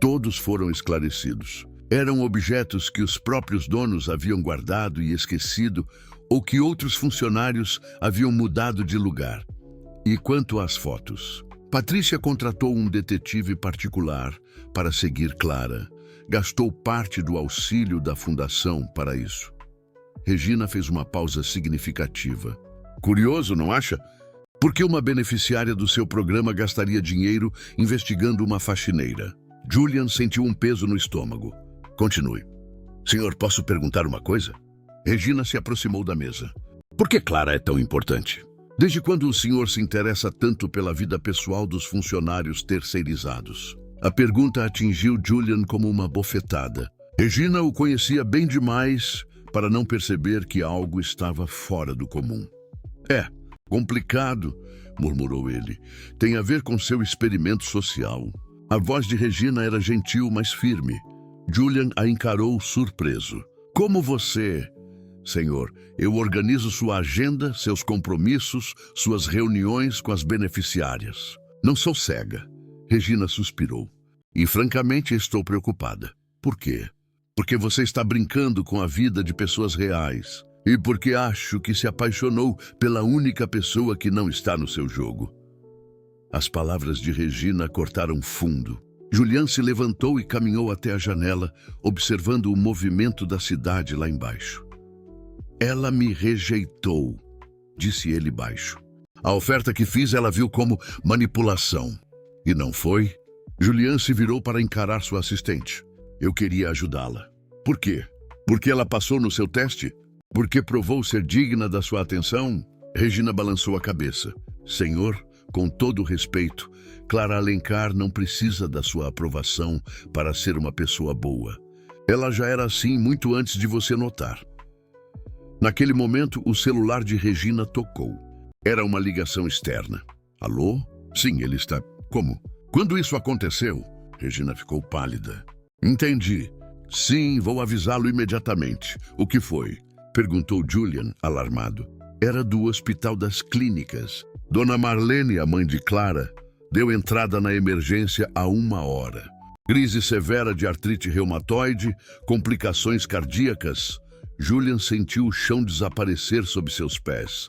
todos foram esclarecidos. Eram objetos que os próprios donos haviam guardado e esquecido ou que outros funcionários haviam mudado de lugar. E quanto às fotos? Patrícia contratou um detetive particular para seguir Clara. Gastou parte do auxílio da fundação para isso." Regina fez uma pausa significativa. "Curioso, não acha? Por que uma beneficiária do seu programa gastaria dinheiro investigando uma faxineira?" Julian sentiu um peso no estômago. "Continue." "Senhor, posso perguntar uma coisa?" Regina se aproximou da mesa. "Por que Clara é tão importante? Desde quando o senhor se interessa tanto pela vida pessoal dos funcionários terceirizados?" A pergunta atingiu Julian como uma bofetada. Regina o conhecia bem demais para não perceber que algo estava fora do comum. "É complicado", murmurou ele. "Tem a ver com seu experimento social." A voz de Regina era gentil, mas firme. Julian a encarou surpreso. Como você... Senhor, eu organizo sua agenda, seus compromissos, suas reuniões com as beneficiárias. Não sou cega. Regina suspirou. E francamente estou preocupada. Por quê? Porque você está brincando com a vida de pessoas reais. E porque acho que se apaixonou pela única pessoa que não está no seu jogo. As palavras de Regina cortaram fundo. Julian se levantou e caminhou até a janela, observando o movimento da cidade lá embaixo. Ela me rejeitou, disse ele baixo. A oferta que fiz ela viu como manipulação. E não foi? Julian se virou para encarar sua assistente. Eu queria ajudá-la. Por quê? Porque ela passou no seu teste? Porque provou ser digna da sua atenção? Regina balançou a cabeça. Senhor, com todo respeito, Clara Alencar não precisa da sua aprovação para ser uma pessoa boa. Ela já era assim muito antes de você notar. Naquele momento, o celular de Regina tocou. Era uma ligação externa. Alô? Sim, ele está... Como? Quando isso aconteceu? Regina ficou pálida. Entendi. Sim, vou avisá-lo imediatamente. O que foi? Perguntou Julian, alarmado. Era do Hospital das Clínicas. Dona Marlene, a mãe de Clara, deu entrada na emergência há 1 hora. Crise severa de artrite reumatoide, complicações cardíacas. Julian sentiu o chão desaparecer sob seus pés.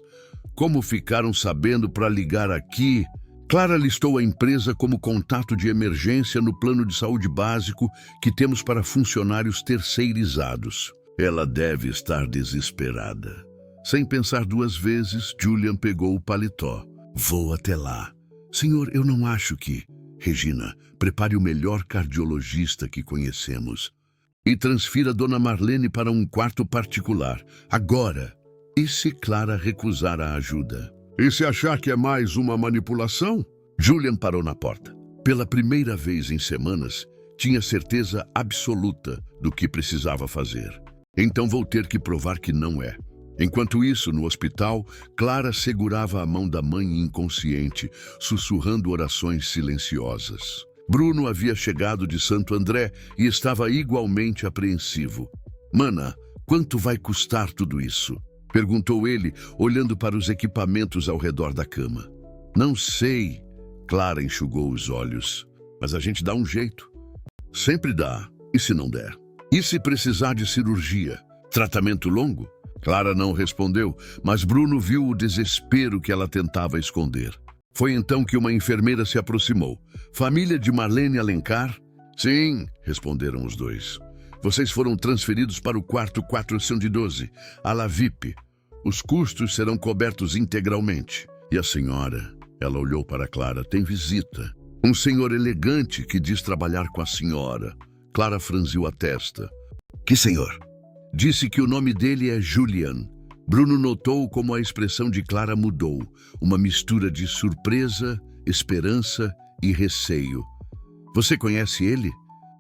Como ficaram sabendo para ligar aqui? Clara listou a empresa como contato de emergência no plano de saúde básico que temos para funcionários terceirizados. Ela deve estar desesperada. Sem pensar 2 vezes, Julian pegou o paletó. Vou até lá. Senhor, eu não acho que... Regina, prepare o melhor cardiologista que conhecemos. E transfira Dona Marlene para um quarto particular. Agora. E se Clara recusar a ajuda? E se achar que é mais uma manipulação? Julian parou na porta. Pela primeira vez em semanas, tinha certeza absoluta do que precisava fazer. Então vou ter que provar que não é. Enquanto isso, no hospital, Clara segurava a mão da mãe inconsciente, sussurrando orações silenciosas. Bruno havia chegado de Santo André e estava igualmente apreensivo. Mana, quanto vai custar tudo isso? Perguntou ele, olhando para os equipamentos ao redor da cama. Não sei. Clara enxugou os olhos. Mas a gente dá um jeito. Sempre dá. E se não der? E se precisar de cirurgia? Tratamento longo? Clara não respondeu, mas Bruno viu o desespero que ela tentava esconder. Foi então que uma enfermeira se aproximou. Família de Marlene Alencar? Sim, responderam os dois. Vocês foram transferidos para o quarto 412, a la VIP. Os custos serão cobertos integralmente. E a senhora? Ela olhou para Clara. Tem visita. Um senhor elegante que diz trabalhar com a senhora. Clara franziu a testa. Que senhor? Disse que o nome dele é Julian. Bruno notou como a expressão de Clara mudou. Uma mistura de surpresa, esperança e receio. Você conhece ele?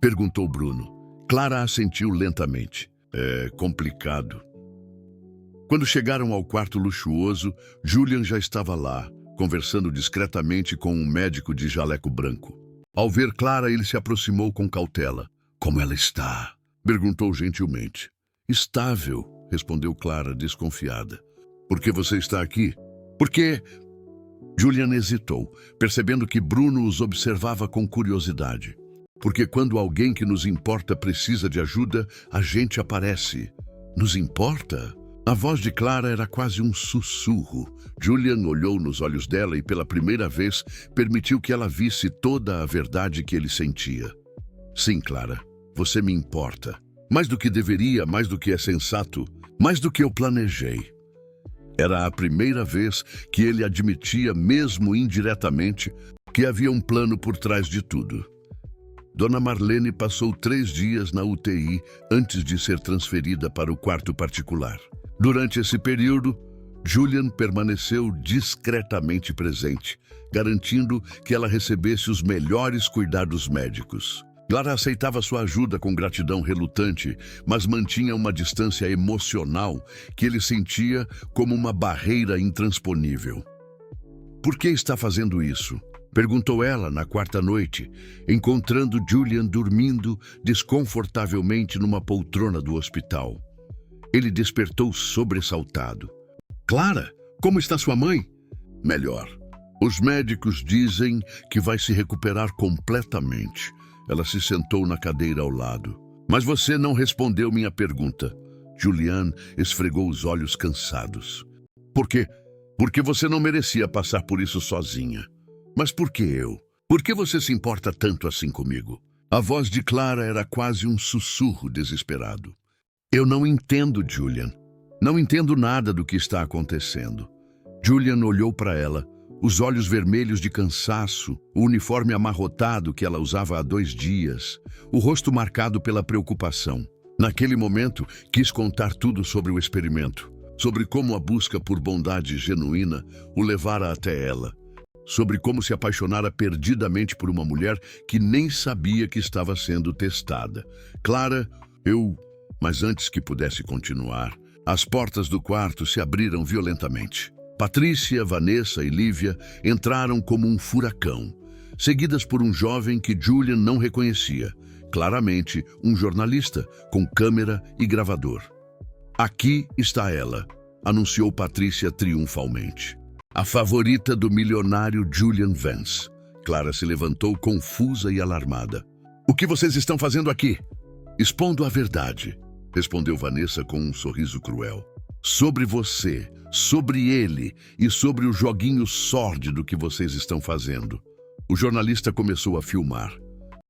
Perguntou Bruno. Clara assentiu lentamente. É complicado. Quando chegaram ao quarto luxuoso, Julian já estava lá, conversando discretamente com um médico de jaleco branco. Ao ver Clara, ele se aproximou com cautela. Como ela está? Perguntou gentilmente. Estável, respondeu Clara, desconfiada. Por que você está aqui? Porque... Julian hesitou, percebendo que Bruno os observava com curiosidade. Porque quando alguém que nos importa precisa de ajuda, a gente aparece. Nos importa? A voz de Clara era quase um sussurro. Julian olhou nos olhos dela e pela primeira vez permitiu que ela visse toda a verdade que ele sentia. Sim, Clara, você me importa. Mais do que deveria, mais do que é sensato, mais do que eu planejei. Era a primeira vez que ele admitia, mesmo indiretamente, que havia um plano por trás de tudo. Dona Marlene passou 3 dias na UTI antes de ser transferida para o quarto particular. Durante esse período, Julian permaneceu discretamente presente, garantindo que ela recebesse os melhores cuidados médicos. Clara aceitava sua ajuda com gratidão relutante, mas mantinha uma distância emocional que ele sentia como uma barreira intransponível. Por que está fazendo isso? Perguntou ela na quarta noite, encontrando Julian dormindo desconfortavelmente numa poltrona do hospital. Ele despertou sobressaltado. Clara, como está sua mãe? Melhor. Os médicos dizem que vai se recuperar completamente. Ela se sentou na cadeira ao lado. Mas você não respondeu minha pergunta. Julian esfregou os olhos cansados. Por quê? Porque você não merecia passar por isso sozinha. Mas por que eu? Por que você se importa tanto assim comigo? A voz de Clara era quase um sussurro desesperado. Eu não entendo, Julian. Não entendo nada do que está acontecendo. Julian olhou para ela, os olhos vermelhos de cansaço, o uniforme amarrotado que ela usava há 2 dias, o rosto marcado pela preocupação. Naquele momento, quis contar tudo sobre o experimento, sobre como a busca por bondade genuína o levara até ela, sobre como se apaixonara perdidamente por uma mulher que nem sabia que estava sendo testada. Clara, Mas antes que pudesse continuar, as portas do quarto se abriram violentamente. Patrícia, Vanessa e Lívia entraram como um furacão, seguidas por um jovem que Julian não reconhecia, claramente um jornalista com câmera e gravador. Aqui está ela, anunciou Patrícia triunfalmente. A favorita do milionário Julian Vance. Clara se levantou confusa e alarmada. O que vocês estão fazendo aqui? Expondo a verdade, respondeu Vanessa com um sorriso cruel. Sobre você, sobre ele e sobre o joguinho sórdido que vocês estão fazendo. O jornalista começou a filmar.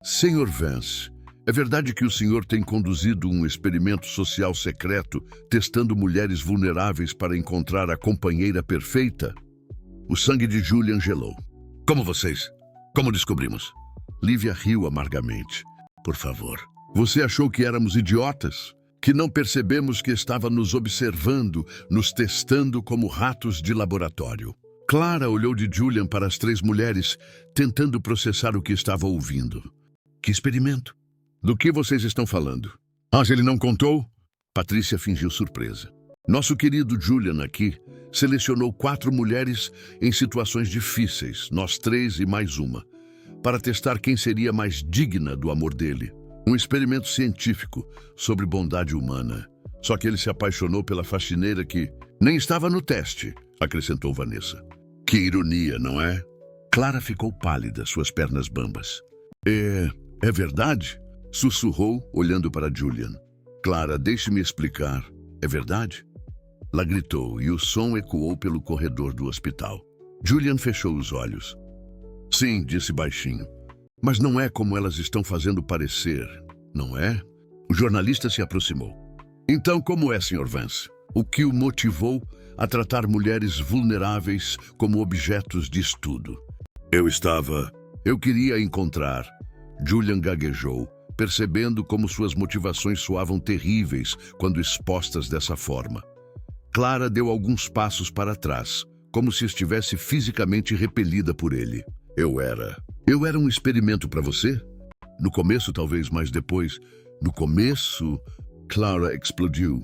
Senhor Vance, é verdade que o senhor tem conduzido um experimento social secreto, testando mulheres vulneráveis para encontrar a companheira perfeita? O sangue de Julian gelou. Como descobrimos? Lívia riu amargamente. Por favor, você achou que éramos idiotas? Que não percebemos que estava nos observando, nos testando como ratos de laboratório? Clara olhou de Julian para as 3 mulheres, tentando processar o que estava ouvindo. Que experimento? Do que vocês estão falando? Ele não contou? Patrícia fingiu surpresa. Nosso querido Julian aqui selecionou 4 mulheres em situações difíceis, nós 3 e mais uma, para testar quem seria mais digna do amor dele. Um experimento científico sobre bondade humana. Só que ele se apaixonou pela faxineira que nem estava no teste, acrescentou Vanessa. Que ironia, não é? Clara ficou pálida, suas pernas bambas. É verdade? Sussurrou, olhando para Julian. Clara, deixe-me explicar. É verdade? Ela gritou e o som ecoou pelo corredor do hospital. Julian fechou os olhos. Sim, disse baixinho. Mas não é como elas estão fazendo parecer, não é? O jornalista se aproximou. Então, como é, Sr. Vance? O que o motivou a tratar mulheres vulneráveis como objetos de estudo? Eu queria encontrar. Julian gaguejou, percebendo como suas motivações soavam terríveis quando expostas dessa forma. Clara deu alguns passos para trás, como se estivesse fisicamente repelida por ele. Eu era um experimento para você? No começo, talvez, mas depois. No começo, Clara explodiu.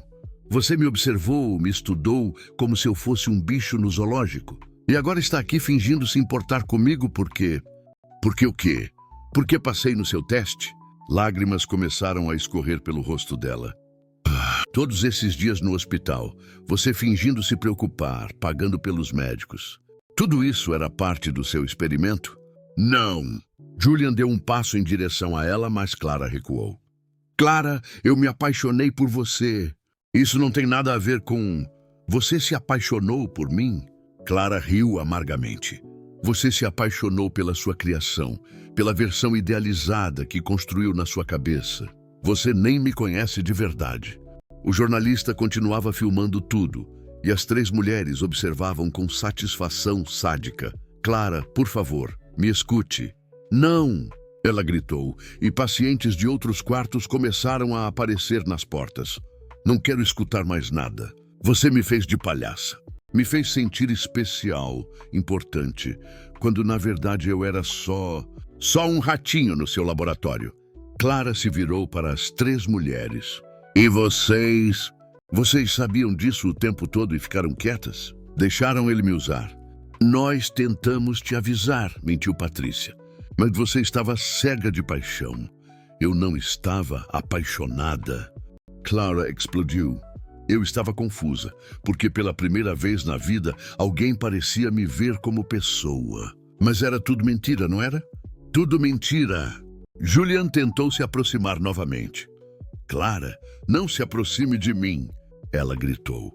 Você me observou, me estudou como se eu fosse um bicho no zoológico. E agora está aqui fingindo se importar comigo porque... Porque o quê? Porque passei no seu teste? Lágrimas começaram a escorrer pelo rosto dela. Todos esses dias no hospital, você fingindo se preocupar, pagando pelos médicos. Tudo isso era parte do seu experimento? Não. Julian deu um passo em direção a ela, mas Clara recuou. Clara, eu me apaixonei por você. Isso não tem nada a ver com... Você se apaixonou por mim? Clara riu amargamente. Você se apaixonou pela sua criação, pela versão idealizada que construiu na sua cabeça. Você nem me conhece de verdade. O jornalista continuava filmando tudo, e as 3 mulheres observavam com satisfação sádica. Clara, por favor, me escute. Não! Ela gritou, e pacientes de outros quartos começaram a aparecer nas portas. Não quero escutar mais nada. Você me fez de palhaça. Me fez sentir especial, importante, quando na verdade eu era só um ratinho no seu laboratório. Clara se virou para as 3 mulheres. E vocês sabiam disso o tempo todo e ficaram quietas? Deixaram ele me usar. Nós tentamos te avisar, mentiu Patrícia. Mas você estava cega de paixão. Eu não estava apaixonada. Clara explodiu. Eu estava confusa, porque pela primeira vez na vida alguém parecia me ver como pessoa. Mas era tudo mentira, não era? Tudo mentira. Julian tentou se aproximar novamente. Clara, não se aproxime de mim, ela gritou.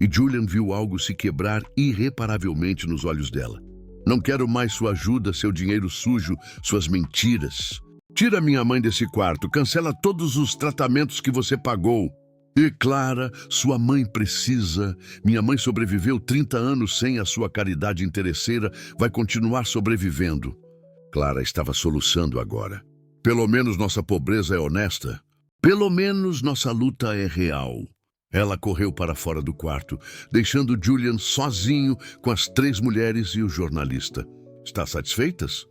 E Julian viu algo se quebrar irreparavelmente nos olhos dela. Não quero mais sua ajuda, seu dinheiro sujo, suas mentiras. Tira minha mãe desse quarto, cancela todos os tratamentos que você pagou. E Clara, sua mãe precisa. Minha mãe sobreviveu 30 anos sem a sua caridade interesseira, vai continuar sobrevivendo. Clara estava soluçando agora. Pelo menos nossa pobreza é honesta. Pelo menos nossa luta é real. Ela correu para fora do quarto, deixando Julian sozinho com as 3 mulheres e o jornalista. Está satisfeitas?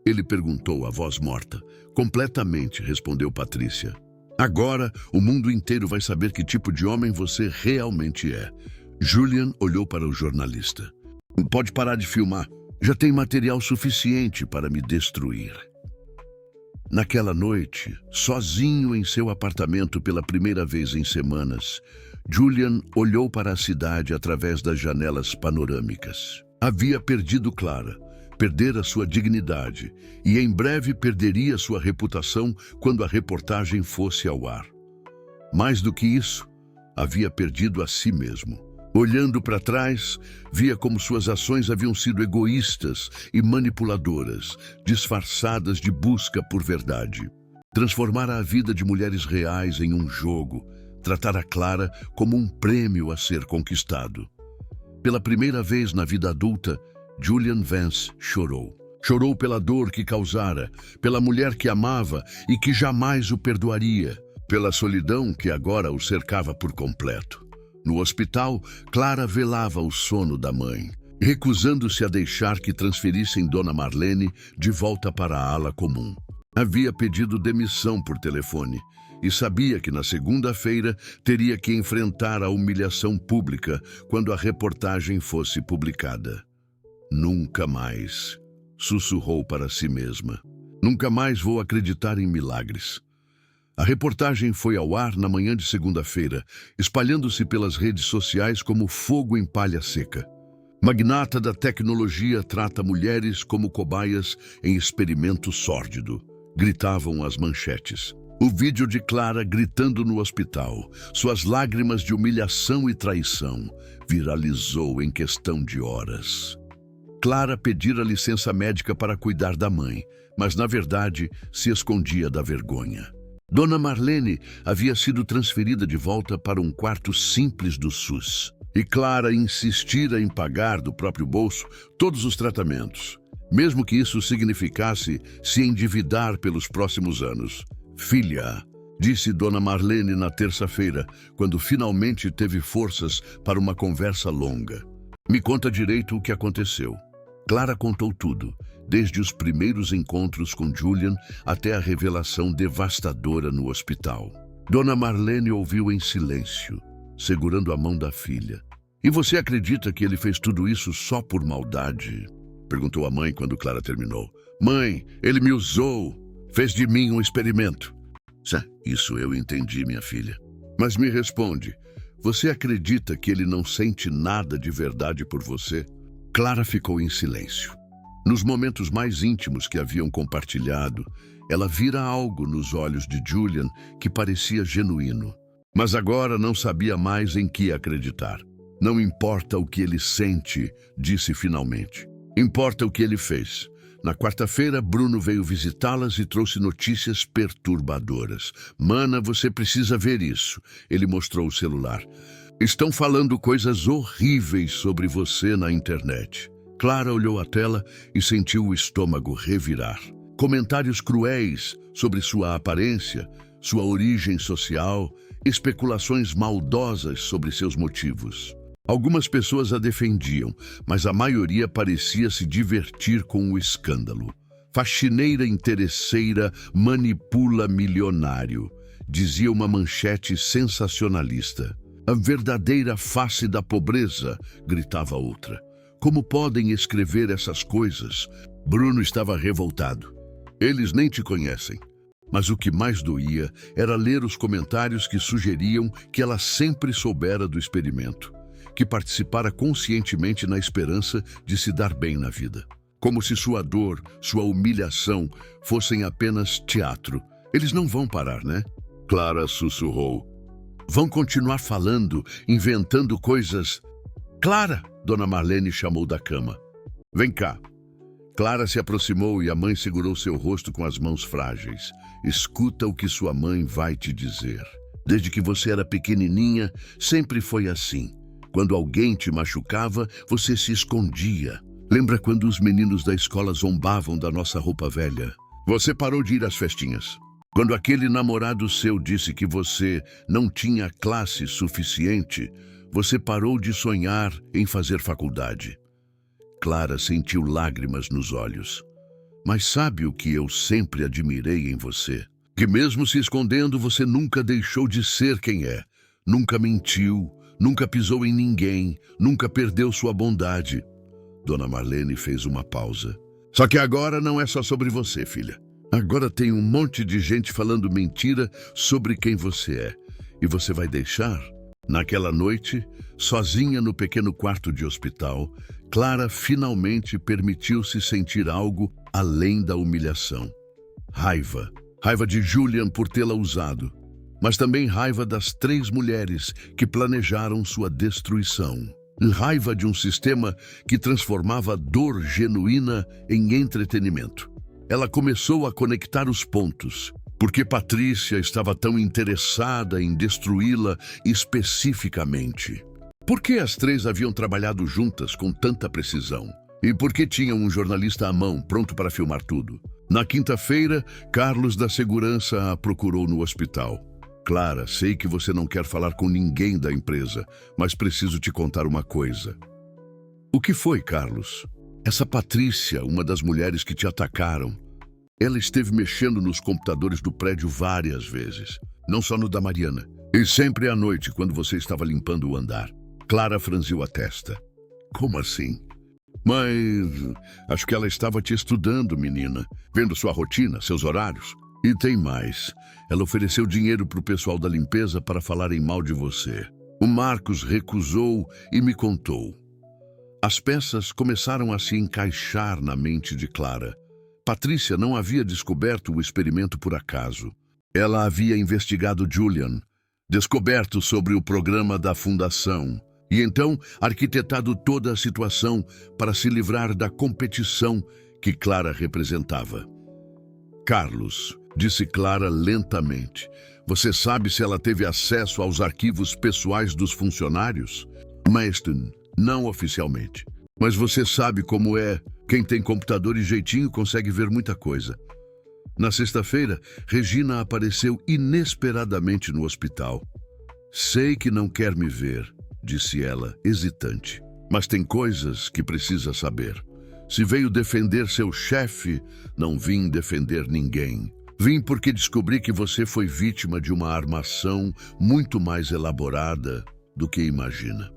Ele perguntou a voz morta. Completamente, respondeu Patrícia. Agora, o mundo inteiro vai saber que tipo de homem você realmente é. Julian olhou para o jornalista. Pode parar de filmar. Já tem material suficiente para me destruir. Naquela noite, sozinho em seu apartamento pela primeira vez em semanas, Julian olhou para a cidade através das janelas panorâmicas. Havia perdido Clara, perdera sua dignidade e em breve perderia sua reputação quando a reportagem fosse ao ar. Mais do que isso, havia perdido a si mesmo. Olhando para trás, via como suas ações haviam sido egoístas e manipuladoras, disfarçadas de busca por verdade. Transformara a vida de mulheres reais em um jogo, tratar a Clara como um prêmio a ser conquistado. Pela primeira vez na vida adulta, Julian Vance chorou. Chorou pela dor que causara, pela mulher que amava e que jamais o perdoaria, pela solidão que agora o cercava por completo. No hospital, Clara velava o sono da mãe, recusando-se a deixar que transferissem Dona Marlene de volta para a ala comum. Havia pedido demissão por telefone e sabia que na segunda-feira teria que enfrentar a humilhação pública quando a reportagem fosse publicada. Nunca mais, sussurrou para si mesma. Nunca mais vou acreditar em milagres. A reportagem foi ao ar na manhã de segunda-feira, espalhando-se pelas redes sociais como fogo em palha seca. Magnata da tecnologia trata mulheres como cobaias em experimento sórdido, gritavam as manchetes. O vídeo de Clara gritando no hospital, suas lágrimas de humilhação e traição, viralizou em questão de horas. Clara pedira licença médica para cuidar da mãe, mas na verdade se escondia da vergonha. Dona Marlene havia sido transferida de volta para um quarto simples do SUS. E Clara insistira em pagar do próprio bolso todos os tratamentos, mesmo que isso significasse se endividar pelos próximos anos. Filha, disse Dona Marlene na terça-feira, quando finalmente teve forças para uma conversa longa. Me conta direito o que aconteceu. Clara contou tudo, desde os primeiros encontros com Julian até a revelação devastadora no hospital. Dona Marlene ouviu em silêncio, segurando a mão da filha. E você acredita que ele fez tudo isso só por maldade? Perguntou a mãe quando Clara terminou. Mãe, ele me usou, fez de mim um experimento. Isso eu entendi, minha filha. Mas me responde, você acredita que ele não sente nada de verdade por você? Clara ficou em silêncio. Nos momentos mais íntimos que haviam compartilhado, ela vira algo nos olhos de Julian que parecia genuíno. Mas agora não sabia mais em que acreditar. Não importa o que ele sente, disse finalmente. Importa o que ele fez. Na quarta-feira, Bruno veio visitá-las e trouxe notícias perturbadoras. Mana, você precisa ver isso. Ele mostrou o celular. Estão falando coisas horríveis sobre você na internet. Clara olhou a tela e sentiu o estômago revirar. Comentários cruéis sobre sua aparência, sua origem social, especulações maldosas sobre seus motivos. Algumas pessoas a defendiam, mas a maioria parecia se divertir com o escândalo. Faxineira interesseira manipula milionário, dizia uma manchete sensacionalista. A verdadeira face da pobreza, gritava outra. Como podem escrever essas coisas? Bruno estava revoltado. Eles nem te conhecem. Mas o que mais doía era ler os comentários que sugeriam que ela sempre soubera do experimento, que participara conscientemente na esperança de se dar bem na vida. Como se sua dor, sua humilhação fossem apenas teatro. Eles não vão parar, né? Clara sussurrou. Vão continuar falando, inventando coisas. Clara, Dona Marlene chamou da cama. Vem cá. Clara se aproximou e a mãe segurou seu rosto com as mãos frágeis. Escuta o que sua mãe vai te dizer. Desde que você era pequenininha, sempre foi assim. Quando alguém te machucava, você se escondia. Lembra quando os meninos da escola zombavam da nossa roupa velha? Você parou de ir às festinhas. Quando aquele namorado seu disse que você não tinha classe suficiente, você parou de sonhar em fazer faculdade. Clara sentiu lágrimas nos olhos. Mas sabe o que eu sempre admirei em você? Que mesmo se escondendo, você nunca deixou de ser quem é. Nunca mentiu, nunca pisou em ninguém, nunca perdeu sua bondade. Dona Marlene fez uma pausa. Só que agora não é só sobre você, filha. Agora tem um monte de gente falando mentira sobre quem você é. E você vai deixar? Naquela noite, sozinha no pequeno quarto de hospital, Clara finalmente permitiu-se sentir algo além da humilhação. Raiva. Raiva de Julian por tê-la usado. Mas também raiva das 3 mulheres que planejaram sua destruição. Raiva de um sistema que transformava a dor genuína em entretenimento. Ela começou a conectar os pontos. Porque Patrícia estava tão interessada em destruí-la especificamente? Por que as 3 haviam trabalhado juntas com tanta precisão? E por que tinham um jornalista à mão, pronto para filmar tudo? Na quinta-feira, Carlos da Segurança a procurou no hospital. Clara, sei que você não quer falar com ninguém da empresa, mas preciso te contar uma coisa. O que foi, Carlos? Essa Patrícia, uma das mulheres que te atacaram, ela esteve mexendo nos computadores do prédio várias vezes, não só no da Mariana, e sempre à noite, quando você estava limpando o andar. Clara franziu a testa. Como assim? Mas acho que ela estava te estudando, menina, vendo sua rotina, seus horários. E tem mais. Ela ofereceu dinheiro para o pessoal da limpeza para falarem mal de você. O Marcos recusou e me contou. As peças começaram a se encaixar na mente de Clara. Patrícia não havia descoberto o experimento por acaso. Ela havia investigado Julian, descoberto sobre o programa da fundação e então arquitetado toda a situação para se livrar da competição que Clara representava. Carlos, disse Clara lentamente, você sabe se ela teve acesso aos arquivos pessoais dos funcionários? Maston, não oficialmente. Mas você sabe como é. Quem tem computador e jeitinho consegue ver muita coisa. Na sexta-feira, Regina apareceu inesperadamente no hospital. Sei que não quer me ver, disse ela, hesitante. Mas tem coisas que precisa saber. Se veio defender seu chefe, não vim defender ninguém. Vim porque descobri que você foi vítima de uma armação muito mais elaborada do que imagina.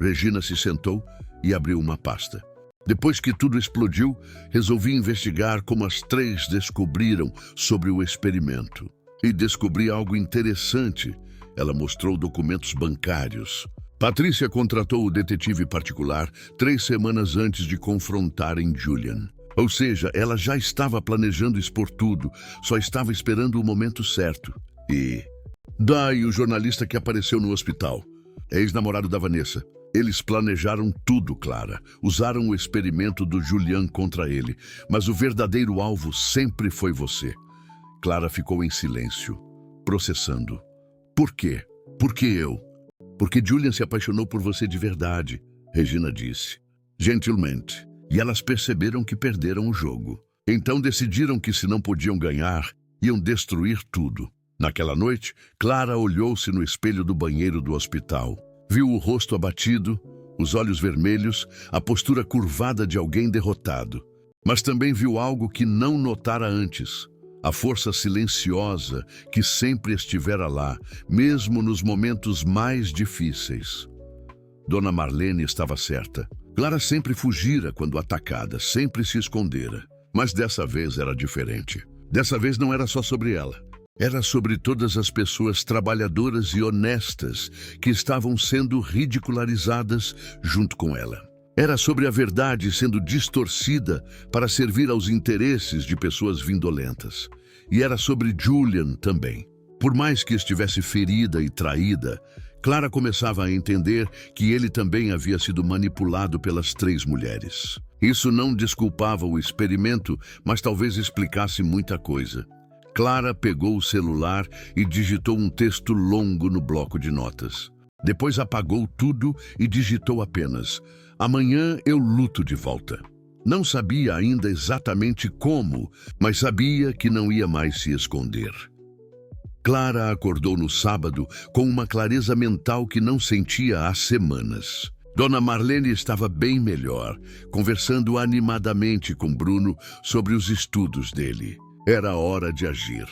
Regina se sentou e abriu uma pasta. Depois que tudo explodiu, resolvi investigar como as 3 descobriram sobre o experimento. E descobri algo interessante. Ela mostrou documentos bancários. Patrícia contratou o detetive particular 3 semanas antes de confrontarem Julian. Ou seja, ela já estava planejando expor tudo, só estava esperando o momento certo. E daí o jornalista que apareceu no hospital, ex-namorado da Vanessa. Eles planejaram tudo, Clara. Usaram o experimento do Julian contra ele. Mas o verdadeiro alvo sempre foi você. Clara ficou em silêncio, processando. Por quê? Por que eu? Porque Julian se apaixonou por você de verdade, Regina disse. Gentilmente. E elas perceberam que perderam o jogo. Então decidiram que se não podiam ganhar, iam destruir tudo. Naquela noite, Clara olhou-se no espelho do banheiro do hospital. Viu o rosto abatido, os olhos vermelhos, a postura curvada de alguém derrotado. Mas também viu algo que não notara antes. A força silenciosa que sempre estivera lá, mesmo nos momentos mais difíceis. Dona Marlene estava certa. Clara sempre fugira quando atacada, sempre se escondera. Mas dessa vez era diferente. Dessa vez não era só sobre ela. Era sobre todas as pessoas trabalhadoras e honestas que estavam sendo ridicularizadas junto com ela. Era sobre a verdade sendo distorcida para servir aos interesses de pessoas vindolentas. E era sobre Julian também. Por mais que estivesse ferida e traída, Clara começava a entender que ele também havia sido manipulado pelas 3 mulheres. Isso não desculpava o experimento, mas talvez explicasse muita coisa. Clara pegou o celular e digitou um texto longo no bloco de notas. Depois apagou tudo e digitou apenas: "Amanhã eu luto de volta." Não sabia ainda exatamente como, mas sabia que não ia mais se esconder. Clara acordou no sábado com uma clareza mental que não sentia há semanas. Dona Marlene estava bem melhor, conversando animadamente com Bruno sobre os estudos dele. Era hora de agir.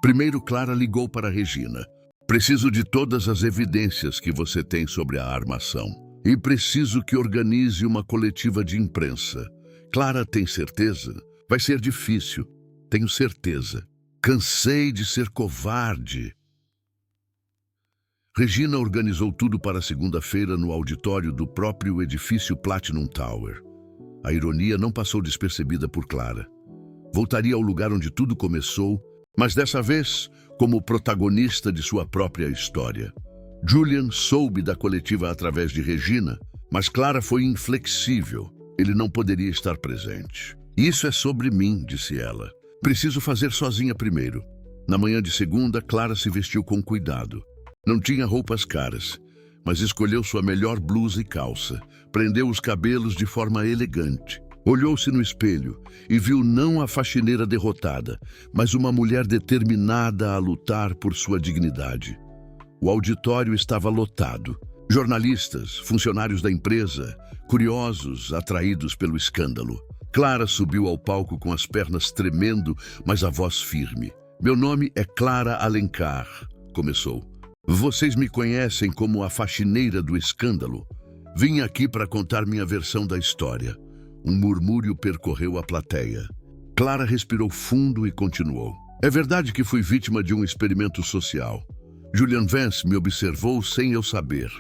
Primeiro, Clara ligou para Regina. "Preciso de todas as evidências que você tem sobre a armação. E preciso que organize uma coletiva de imprensa. Clara, tem certeza? Vai ser difícil. Tenho certeza. Cansei de ser covarde." Regina organizou tudo para segunda-feira no auditório do próprio edifício Platinum Tower. A ironia não passou despercebida por Clara. Voltaria ao lugar onde tudo começou, mas dessa vez como protagonista de sua própria história. Julian soube da coletiva através de Regina, mas Clara foi inflexível. Ele não poderia estar presente. "Isso é sobre mim", disse ela. "Preciso fazer sozinha primeiro." Na manhã de segunda, Clara se vestiu com cuidado. Não tinha roupas caras, mas escolheu sua melhor blusa e calça. Prendeu os cabelos de forma elegante. Olhou-se no espelho e viu não a faxineira derrotada, mas uma mulher determinada a lutar por sua dignidade. O auditório estava lotado. Jornalistas, funcionários da empresa, curiosos, atraídos pelo escândalo. Clara subiu ao palco com as pernas tremendo, mas a voz firme. "Meu nome é Clara Alencar", começou. "Vocês me conhecem como a faxineira do escândalo. Vim aqui para contar minha versão da história." Um murmúrio percorreu a plateia. Clara respirou fundo e continuou. "É verdade que fui vítima de um experimento social. Julian Vance me observou sem eu saber.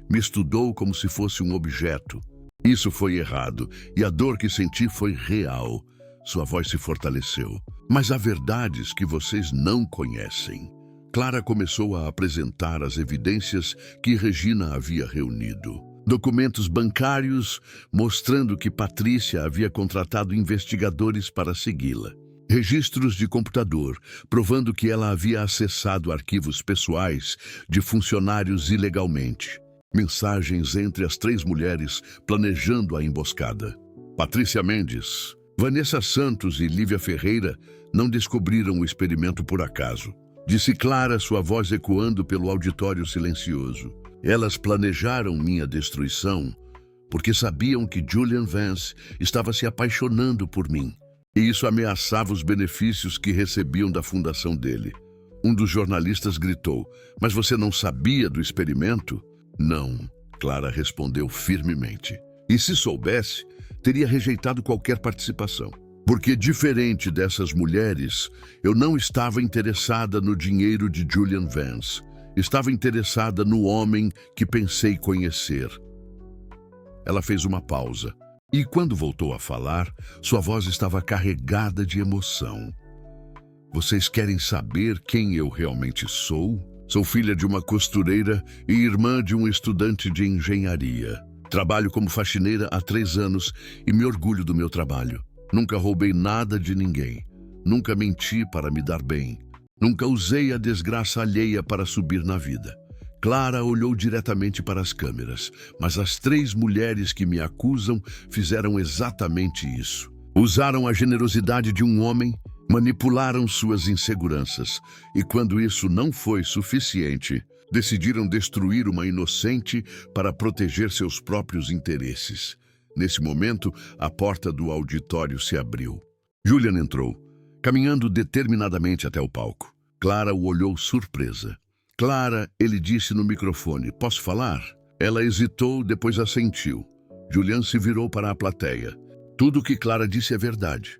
Me estudou como se fosse um objeto. Isso foi errado, e a dor que senti foi real." Sua voz se fortaleceu. "Mas há verdades que vocês não conhecem." Clara começou a apresentar as evidências que Regina havia reunido. Documentos bancários mostrando que Patrícia havia contratado investigadores para segui-la. Registros de computador provando que ela havia acessado arquivos pessoais de funcionários ilegalmente. Mensagens entre as 3 mulheres planejando a emboscada. Patrícia Mendes, Vanessa Santos e Lívia Ferreira não descobriram o experimento por acaso. Disse Clara, sua voz ecoando pelo auditório silencioso. "Elas planejaram minha destruição porque sabiam que Julian Vance estava se apaixonando por mim. E isso ameaçava os benefícios que recebiam da fundação dele." Um dos jornalistas gritou: "Mas você não sabia do experimento?" "Não", Clara respondeu firmemente. "E se soubesse, teria rejeitado qualquer participação. Porque, diferente dessas mulheres, eu não estava interessada no dinheiro de Julian Vance. Estava interessada no homem que pensei conhecer." Ela fez uma pausa. E quando voltou a falar, sua voz estava carregada de emoção. "Vocês querem saber quem eu realmente sou? Sou filha de uma costureira e irmã de um estudante de engenharia. Trabalho como faxineira há 3 anos e me orgulho do meu trabalho. Nunca roubei nada de ninguém. Nunca menti para me dar bem. Nunca usei a desgraça alheia para subir na vida." Clara olhou diretamente para as câmeras, mas as 3 mulheres que me acusam fizeram exatamente isso. Usaram a generosidade de um homem, manipularam suas inseguranças, e quando isso não foi suficiente, decidiram destruir uma inocente para proteger seus próprios interesses. Nesse momento, a porta do auditório se abriu. Julian entrou, caminhando determinadamente até o palco. Clara o olhou surpresa. "Clara", ele disse no microfone, "posso falar?" Ela hesitou, depois assentiu. Julian se virou para a plateia. Tudo o que Clara disse é verdade.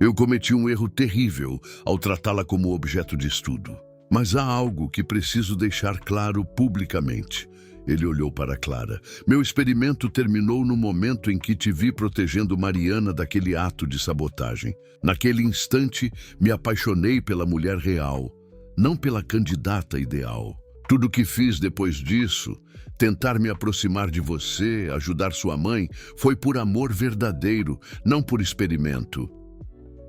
Eu cometi um erro terrível ao tratá-la como objeto de estudo. Mas há algo que preciso deixar claro publicamente. Ele olhou para Clara. Meu experimento terminou no momento em que te vi protegendo Mariana daquele ato de sabotagem. Naquele instante, me apaixonei pela mulher real, não pela candidata ideal. Tudo o que fiz depois disso, tentar me aproximar de você, ajudar sua mãe, foi por amor verdadeiro, não por experimento.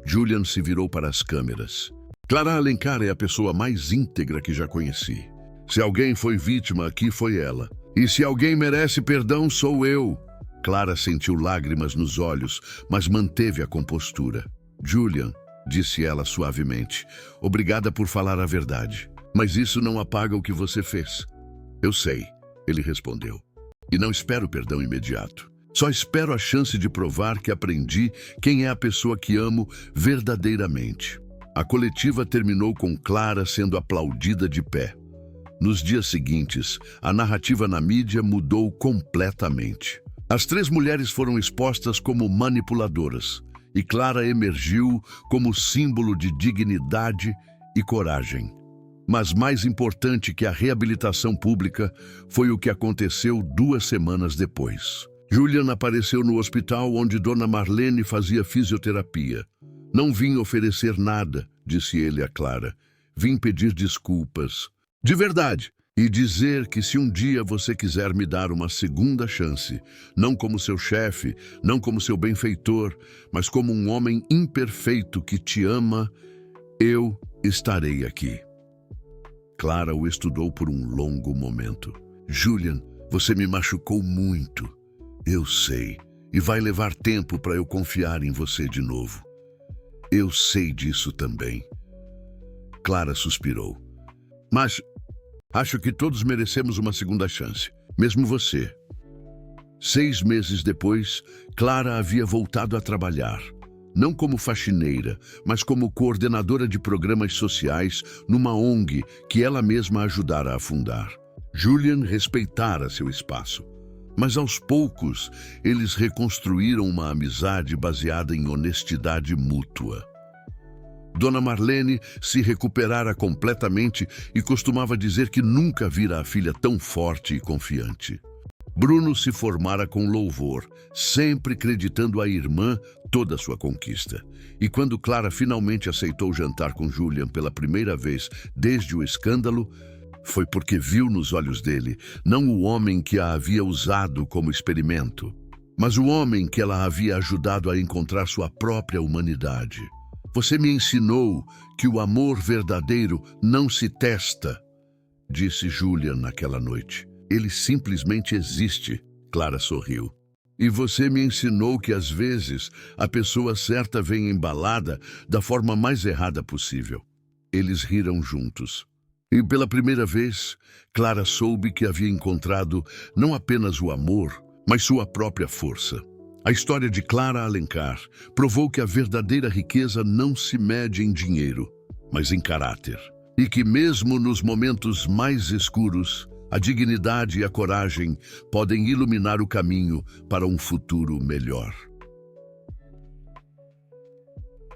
Julian se virou para as câmeras. Clara Alencar é a pessoa mais íntegra que já conheci. Se alguém foi vítima aqui, foi ela. E se alguém merece perdão, sou eu. Clara sentiu lágrimas nos olhos, mas manteve a compostura. Julian, disse ela suavemente, obrigada por falar a verdade. Mas isso não apaga o que você fez. Eu sei, ele respondeu. E não espero perdão imediato. Só espero a chance de provar que aprendi quem é a pessoa que amo verdadeiramente. A coletiva terminou com Clara sendo aplaudida de pé. Nos dias seguintes, a narrativa na mídia mudou completamente. As 3 mulheres foram expostas como manipuladoras, e Clara emergiu como símbolo de dignidade e coragem. Mas mais importante que a reabilitação pública foi o que aconteceu 2 semanas depois. Julian apareceu no hospital onde Dona Marlene fazia fisioterapia. Não vim oferecer nada, disse ele a Clara. Vim pedir desculpas. De verdade. E dizer que se um dia você quiser me dar uma segunda chance, não como seu chefe, não como seu benfeitor, mas como um homem imperfeito que te ama, eu estarei aqui. Clara o estudou por um longo momento. Julian, você me machucou muito. Eu sei. E vai levar tempo para eu confiar em você de novo. Eu sei disso também. Clara suspirou. Mas acho que todos merecemos uma segunda chance, mesmo você. 6 meses depois, Clara havia voltado a trabalhar, não como faxineira, mas como coordenadora de programas sociais numa ONG que ela mesma ajudara a fundar. Julian respeitara seu espaço, mas aos poucos eles reconstruíram uma amizade baseada em honestidade mútua. Dona Marlene se recuperara completamente e costumava dizer que nunca vira a filha tão forte e confiante. Bruno se formara com louvor, sempre acreditando à irmã toda a sua conquista. E quando Clara finalmente aceitou jantar com Julian pela primeira vez desde o escândalo, foi porque viu nos olhos dele não o homem que a havia usado como experimento, mas o homem que ela havia ajudado a encontrar sua própria humanidade. Você me ensinou que o amor verdadeiro não se testa, disse Julian naquela noite. Ele simplesmente existe, Clara sorriu. E você me ensinou que às vezes a pessoa certa vem embalada da forma mais errada possível. Eles riram juntos. E pela primeira vez, Clara soube que havia encontrado não apenas o amor, mas sua própria força. A história de Clara Alencar provou que a verdadeira riqueza não se mede em dinheiro, mas em caráter. E que mesmo nos momentos mais escuros, a dignidade e a coragem podem iluminar o caminho para um futuro melhor.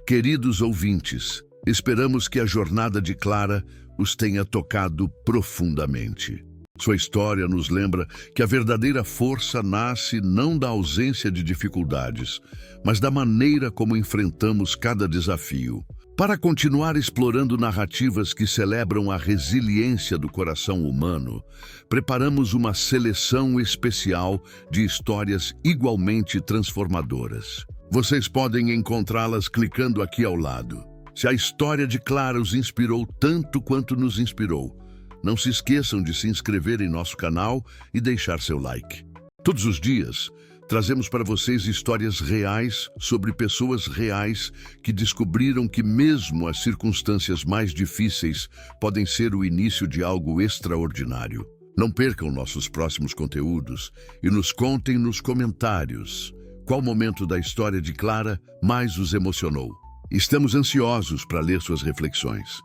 Queridos ouvintes, esperamos que a jornada de Clara os tenha tocado profundamente. Sua história nos lembra que a verdadeira força nasce não da ausência de dificuldades, mas da maneira como enfrentamos cada desafio. Para continuar explorando narrativas que celebram a resiliência do coração humano, preparamos uma seleção especial de histórias igualmente transformadoras. Vocês podem encontrá-las clicando aqui ao lado. Se a história de Clara os inspirou tanto quanto nos inspirou, não se esqueçam de se inscrever em nosso canal e deixar seu like. Todos os dias, trazemos para vocês histórias reais sobre pessoas reais que descobriram que mesmo as circunstâncias mais difíceis podem ser o início de algo extraordinário. Não percam nossos próximos conteúdos e nos contem nos comentários qual momento da história de Clara mais os emocionou. Estamos ansiosos para ler suas reflexões.